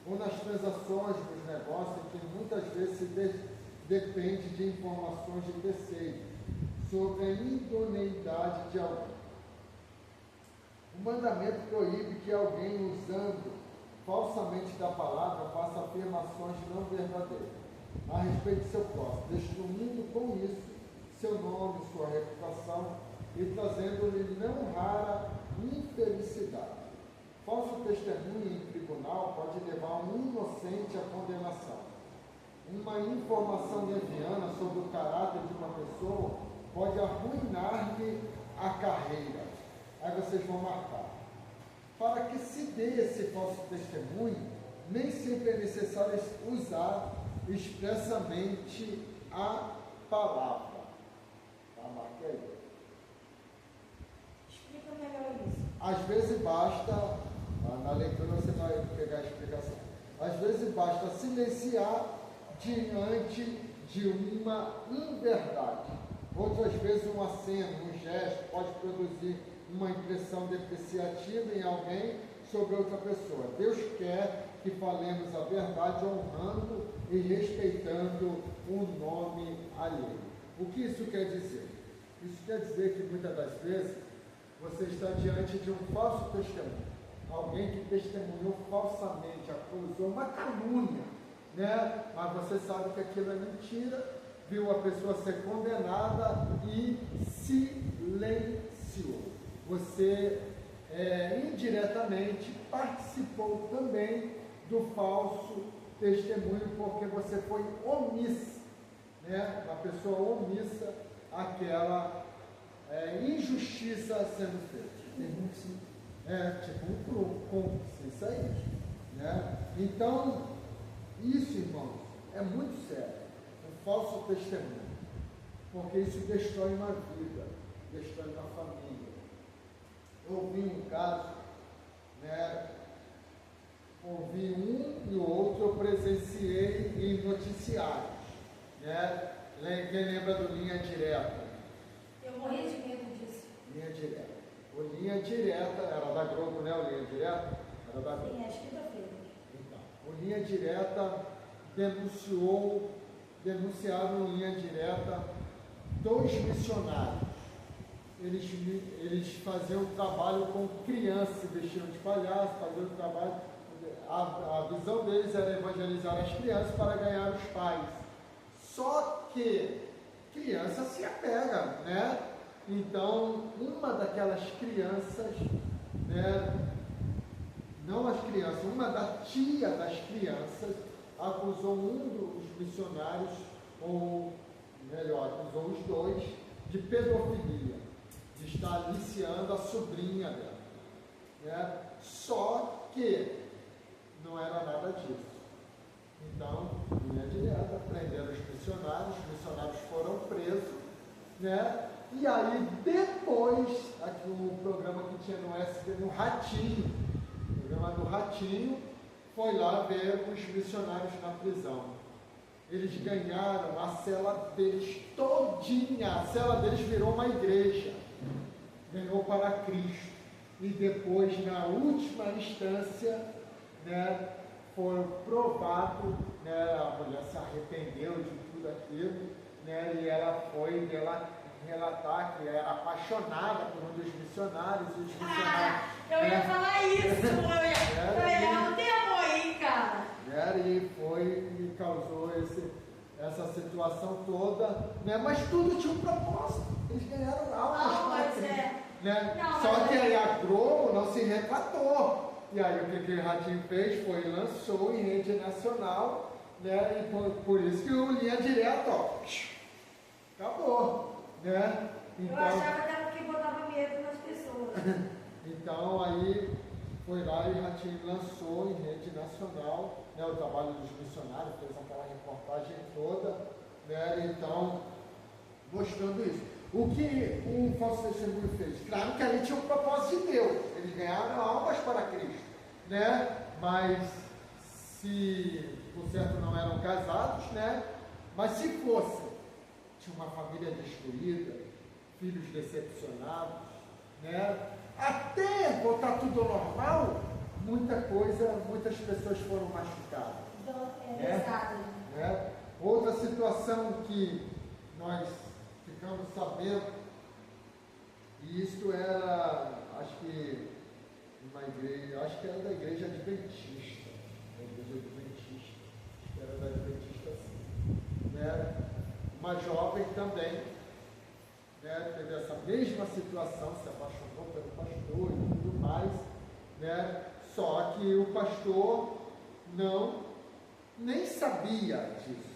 ou nas transações dos negócios, que muitas vezes se depende de informações de terceiros sobre a idoneidade de alguém. O mandamento proíbe que alguém, usando falsamente da palavra, faça afirmações não verdadeiras a respeito de seu próximo, destruindo com isso seu nome, sua reputação e trazendo-lhe não rara infelicidade. Falso testemunho em tribunal pode levar um inocente à condenação. Uma informação leviana sobre o caráter de uma pessoa pode arruinar-lhe a carreira. Aí vocês vão marcar. Para que se dê esse falso testemunho, nem sempre é necessário usar expressamente a palavra. Tá, marca aí. Explica melhor isso. Às vezes basta, na leitura você vai pegar a explicação. Às vezes basta silenciar diante de uma inverdade. Outras vezes um aceno, um gesto pode produzir uma impressão depreciativa em alguém sobre outra pessoa. Deus quer que falemos a verdade honrando e respeitando o nome alheio. O que isso quer dizer? Isso quer dizer que muitas das vezes você está diante de um falso testemunho. Alguém que testemunhou falsamente, acusou uma calúnia, né? Mas você sabe que aquilo é mentira, viu a pessoa ser condenada e silenciou. Você indiretamente participou também do falso testemunho, porque você foi omissa, né? Uma pessoa omissa àquela injustiça sendo feita. Tipo um cúmplice, isso aí, né? Então, isso, irmãos, é muito sério. O falso testemunho, porque isso destrói uma vida, destrói uma família. Eu ouvi um caso, né? Ouvi um e o outro eu presenciei em noticiários, né? Quem lembra do Linha Direta? Eu morri de medo disso. Linha Direta. O Linha Direta, era da Globo, né? O Linha Direta? Era da Globo. Sim, é quinta-feira. Então, o Linha Direta denunciaram no Linha Direta 2 missionários. Eles faziam trabalho com crianças, se vestiam de palhaço, faziam trabalho. A visão deles era evangelizar as crianças para ganhar os pais. Só que criança se apega, né? Então, uma daquelas crianças, né? Não as crianças, uma da tia das crianças acusou um dos missionários, ou melhor, acusou os 2 de pedofilia, de estar aliciando a sobrinha dela, né? Só que não era nada disso. Então, linha direta, prenderam os missionários foram presos, né? E aí depois, aqui o programa que tinha no SB, no Ratinho, o programa do Ratinho, foi lá ver os missionários na prisão. Eles ganharam a cela deles todinha, a cela deles virou uma igreja, ganhou para Cristo. E depois, na última instância, né, foi provado, né, a mulher se arrependeu de tudo aquilo, né, e ela foi relatar que era apaixonada por um dos missionários, e os missionários... Eu ia falar isso, eu ia não tem amor aí, cara. E foi e causou essa situação toda, né, mas tudo tinha um propósito, eles ganharam almas para Cristo, né? Só que aí a Globo não se retratou. E aí o que o Ratinho fez foi lançou em rede nacional, né? E por isso que o Linha Direta, ó, acabou, né? Eu achava que era que botava medo nas pessoas. Então aí foi lá e Ratinho lançou em rede nacional, né, o trabalho dos missionários, fez aquela reportagem toda, né, então mostrando isso. O que o falso testemunho fez? Claro que ali tinha um propósito de Deus, eles ganharam almas para Cristo, né? Mas se, por certo, não eram casados, né? Mas se fosse, tinha uma família destruída, filhos decepcionados, né? Até voltar tudo ao normal, muitas pessoas foram machucadas. Né? Outra situação que nós ficamos sabendo, e isso era, acho que uma igreja, acho que era da igreja adventista, acho que era da adventista sim, né? Uma jovem também, né, teve essa mesma situação, se apaixonou pelo pastor e tudo mais, né? Só que o pastor nem sabia disso.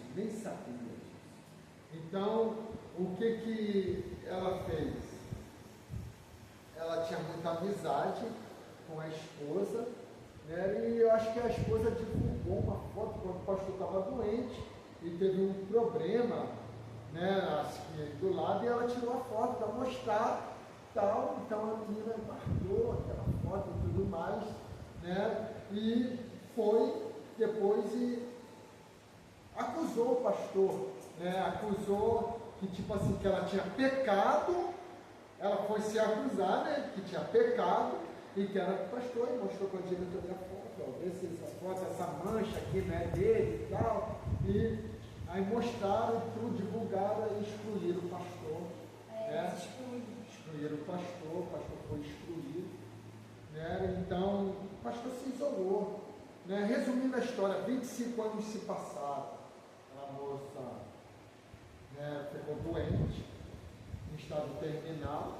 Então, o que ela fez? Ela tinha muita amizade com a esposa, né? E eu acho que a esposa divulgou uma foto quando o pastor estava doente e teve um problema, né, assim, do lado, e ela tirou a foto para mostrar tal. Então a menina guardou aquela foto e tudo mais, né? E foi depois e acusou o pastor, né? Acusou que, tipo assim, que ela tinha pecado. Ela foi se acusar, né, que tinha pecado e que era pastor, e mostrou para a diretoria a foto, vê se essa foto, essa mancha aqui não é dele e tal. E aí mostraram tudo, divulgaram e excluíram o pastor. Né? Excluíram o pastor foi excluído. Né? Então, o pastor se isolou. Né? Resumindo a história, 25 anos se passaram. A moça, né, ficou doente, em estado terminal,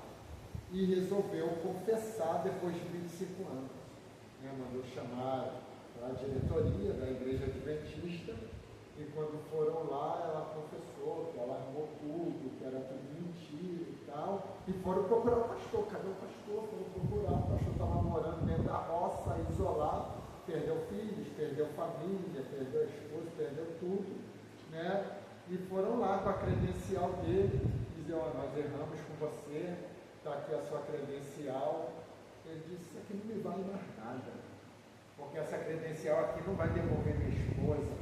e resolveu confessar depois de 25 anos. Né? Mandou chamar para a diretoria da igreja adventista, e quando foram lá, ela confessou que ela armou tudo, que era tudo mentira e tal, e foram procurar o pastor. Cadê o pastor? Foram procurar. O pastor estava morando dentro da roça, isolado, perdeu filhos, perdeu família, perdeu a esposa, perdeu tudo, né? E foram lá com a credencial dele, dizer: ó, nós erramos com você, está aqui a sua credencial. Ele disse: isso aqui não me vale mais nada, porque essa credencial aqui não vai devolver minha esposa,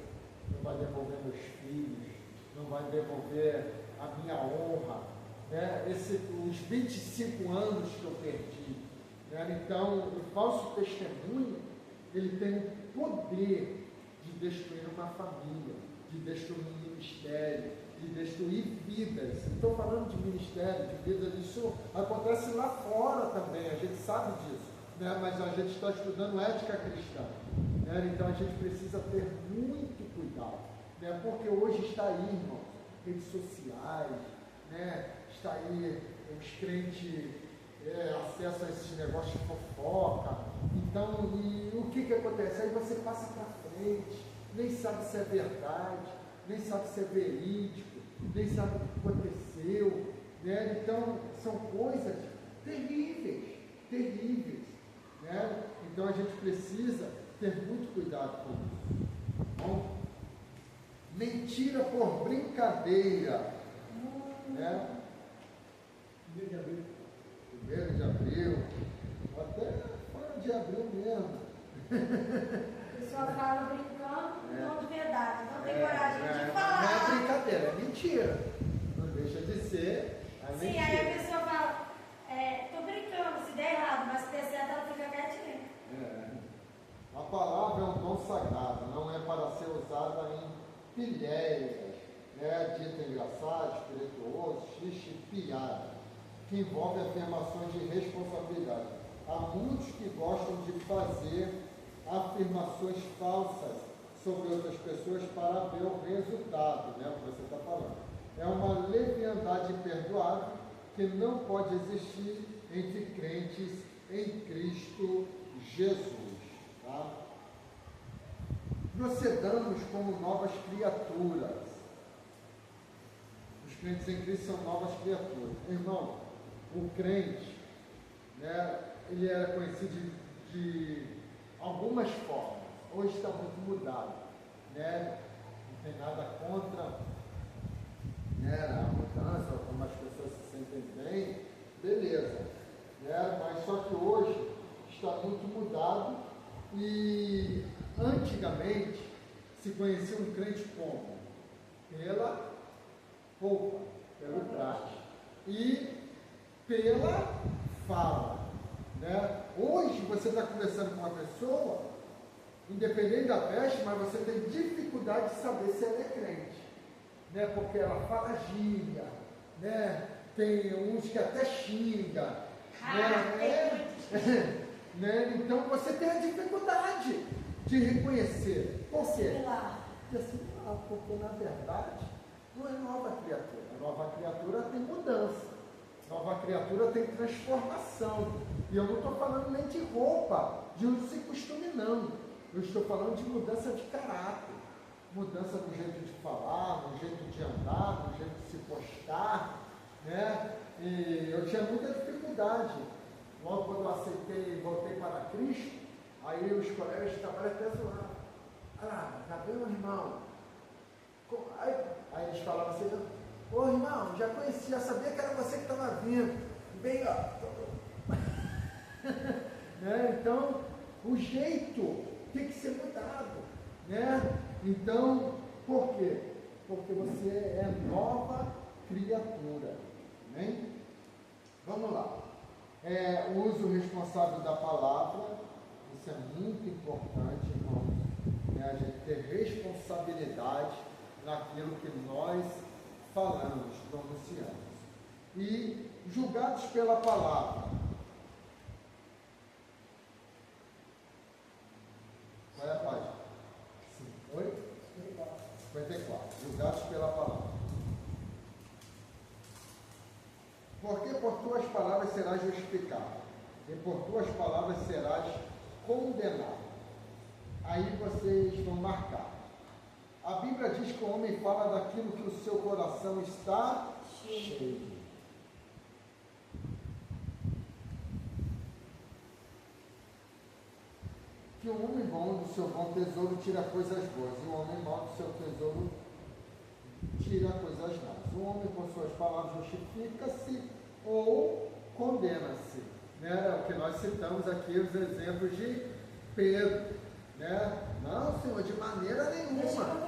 não vai devolver meus filhos, não vai devolver a minha honra, né? Os 25 anos que eu perdi. Né? Então, o falso testemunho, ele tem o poder de destruir uma família, de destruir um ministério, de destruir vidas. Estou falando de ministério, de vidas, isso acontece lá fora também, a gente sabe disso, né? Mas a gente está estudando ética cristã, né? Então a gente precisa ter muito cuidado, né? Porque hoje está aí, irmãos, redes sociais, né? Está aí os crentes, acesso a esses negócios de fofoca. Então, e o que acontece? Aí você passa para frente, nem sabe se é verdade, nem sabe se é verídico, nem sabe o que aconteceu, né? Então, são coisas terríveis, né? Então, a gente precisa ter muito cuidado com isso. Bom, mentira por brincadeira, né? 1 de abril. 1 de abril, até fora de abril mesmo. A pessoa fala brincando, não de verdade, não tem coragem de Não falar. é brincadeira, é mentira. Não deixa de ser a mentira. Sim, aí a pessoa fala, tô brincando, se der errado, mas se der certo, ela fica quietinha. A palavra é um dom sagrado, não é para ser usada em pilhérias, né, dita engraçado, espirituoso, xixi, piada, que envolve afirmações de responsabilidade. Há muitos que gostam de fazer afirmações falsas sobre outras pessoas para ver o resultado, né, o que você está falando. É uma leviandade imperdoável que não pode existir entre crentes em Cristo Jesus. Tá? Procedamos como novas criaturas. Os crentes em Cristo são novas criaturas. Irmão, o crente, né, ele era conhecido de algumas formas. Hoje está muito mudado, né? Não tem nada contra, né, a mudança, ou como as pessoas se sentem bem, beleza, né? Mas só que hoje está muito mudado e antigamente se conhecia um crente como? Pela roupa, pelo traje e pela fala, né? Hoje você está conversando com uma pessoa, independente da veste, mas você tem dificuldade de saber se ela é crente, né? Porque ela fala gíria, né? Tem uns que até xinga, né? Então você tem a dificuldade de reconhecer. Por quê? Porque na verdade não é nova criatura. A nova criatura tem mudança. A nova criatura tem transformação. E eu não estou falando nem de roupa, de uso e costume, não. Eu estou falando de mudança de caráter. Mudança no jeito de falar, no jeito de andar, no jeito de se postar, né? E eu tinha muita dificuldade. Logo quando eu aceitei e voltei para Cristo, aí os colegas de trabalho até zoaram. Ah, já veio um irmão. Aí eles falavam assim, ô irmão, já conhecia, sabia que era você que estava vindo. Bem, ó. Né? Então, o jeito tem que ser mudado, né? Então, por quê? Porque você é nova criatura, né? Vamos lá. O uso responsável da palavra, isso é muito importante, irmãos, né? A gente ter responsabilidade naquilo que nós falamos, pronunciamos. E julgados pela palavra. Qual é a página? 54. Julgados pela palavra. Porque por tuas palavras serás justificado, e por tuas palavras serás condenado. Aí vocês vão marcar. A Bíblia diz que o homem fala daquilo que o seu coração está cheio. Que o homem bom do seu bom tesouro tira coisas boas, e o homem mau do seu tesouro tira coisas más. O homem com suas palavras justifica-se ou condena-se, né? É o que nós citamos aqui, os exemplos de Pedro, né? Não, Senhor, de maneira nenhuma.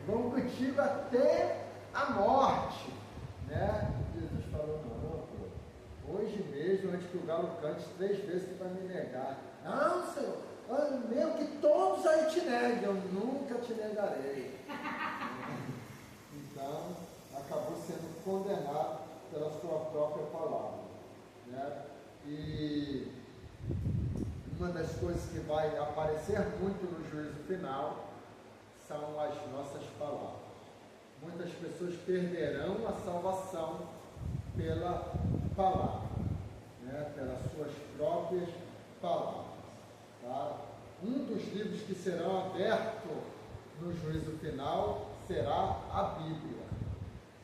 Vamos contigo até a morte, né? Jesus falou, não, pô, hoje mesmo, antes que o galo cante 3 vezes, você vai me negar. Não, Senhor, mesmo que todos aí te neguem, eu nunca te negarei. Então, acabou sendo condenado pela sua própria palavra, né? E uma das coisas que vai aparecer muito no juízo final são as nossas palavras. Muitas pessoas perderão a salvação pela palavra, né? Pelas suas próprias palavras. Tá? Um dos livros que serão abertos no juízo final será a Bíblia.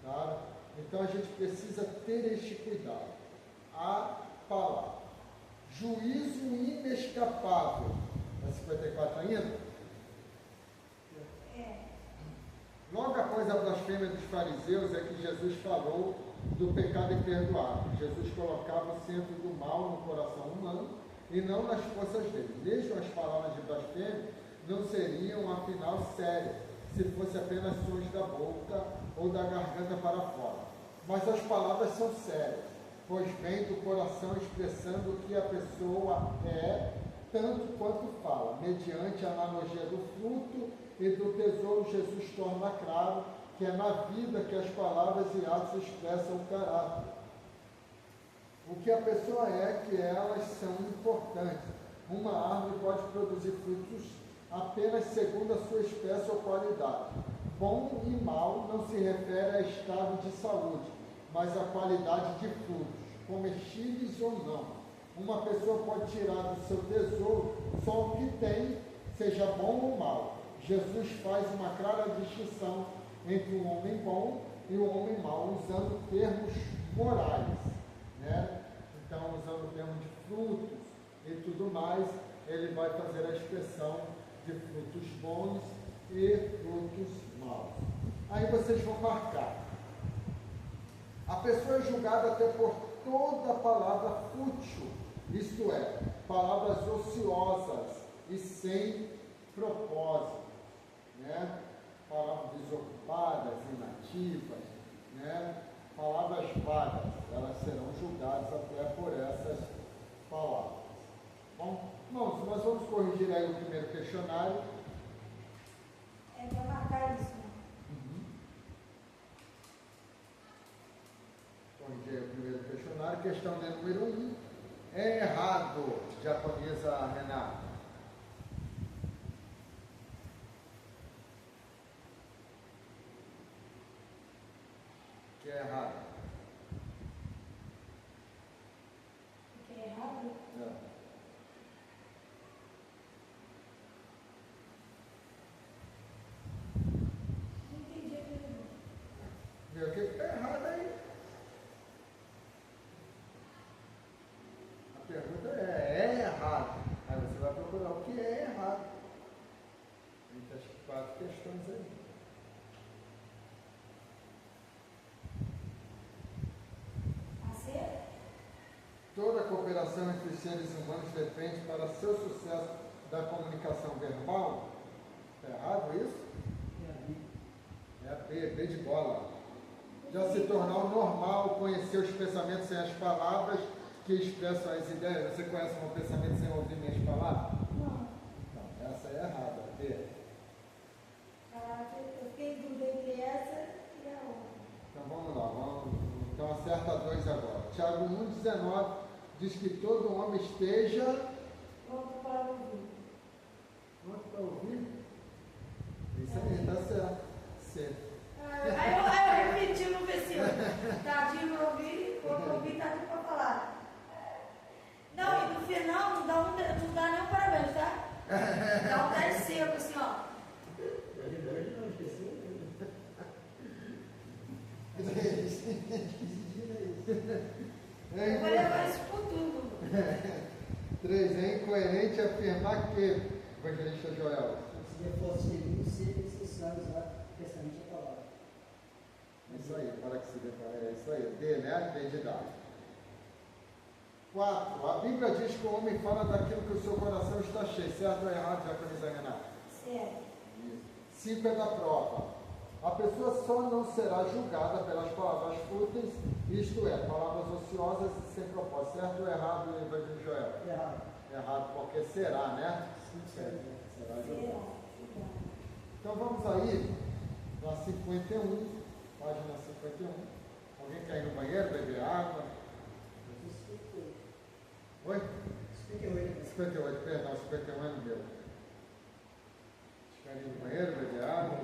Tá? Então a gente precisa ter este cuidado. A palavra. Juízo inescapável. É 54 ainda? Logo após a blasfêmia dos fariseus é que Jesus falou do pecado imperdoável. Jesus colocava o centro do mal no coração humano e não nas forças dele. Mesmo as palavras de blasfêmia não seriam, afinal, sérias, se fosse apenas sons da boca ou da garganta para fora. Mas as palavras são sérias, pois vem do coração expressando o que a pessoa é, tanto quanto fala. Mediante a analogia do fruto e do tesouro, Jesus torna claro que é na vida que as palavras e atos expressam o caráter. O que a pessoa é, que elas são importantes. Uma árvore pode produzir frutos apenas segundo a sua espécie ou qualidade. Bom e mal não se refere a estado de saúde, mas a qualidade de frutos, comestíveis ou não. Uma pessoa pode tirar do seu tesouro só o que tem, seja bom ou mal. Jesus faz uma clara distinção entre um homem bom e um homem mau, usando termos morais, né? Então, usando o termo de frutos e tudo mais, ele vai fazer a expressão de frutos bons e frutos maus. Aí vocês vão marcar. A pessoa é julgada até por toda palavra fútil, isto é, palavras ociosas e sem propósito, né? Palavras desocupadas, inativas, né? Palavras vagas, elas serão julgadas até por essas palavras. Bom, irmãos, nós vamos corrigir aí o primeiro questionário. É para marcar isso, né? Corrigir aí o primeiro questionário. Questão de número 1. É errado, diaconisa Renata. Que é errado. O que é errado? É. Não entendi a pergunta. Vê o que está errado aí. A pergunta é errado. Aí você vai procurar o que é errado. Entre as 4 questões aí. A Toda a cooperação entre os seres humanos depende para seu sucesso da comunicação verbal. Está errado isso? É a B de bola. Já se tornou normal conhecer os pensamentos sem as palavras que expressam as ideias. Você conhece um pensamento sem ouvir minhas palavras? Não. Não, essa é errada. B. Caraca, eu fiquei em dúvida entre essa e a outra. Então vamos lá. Então acerta 2 agora. Tiago 1,19 diz que todo homem esteja Pronto para ouvir. pronto para ouvir. Isso aí, está certo. C. Aí eu repeti no versículo. Tadinho para ouvir, tadinho para falar. Não, e no final não dá nem um parabéns, tá? Dá um 10 seco assim, ó. Eu vou levar isso por tudo. 3. É incoerente afirmar que, evangelista Joel. Se reforça segundo, ser necessário usar pensamento e palavra. Isso aí, para que se declare. É isso aí. D, né? D de dado. 4. A Bíblia diz que o homem fala daquilo que o seu coração está cheio. Certo ou errado, Diaconisa Renata? Certo. 5 é da prova. A pessoa só não será julgada pelas palavras fúteis, isto é, palavras ociosas e sem propósito. Certo ou errado, Evangelho Joel? Errado. Errado, porque será, né? Sim, certo. Será julgado. Será. Então vamos aí para 51, página 51. Alguém quer ir no banheiro, beber água? 58. Oi? 58. 58, perdão, 51 é no meu. Quer ir no banheiro, beber água?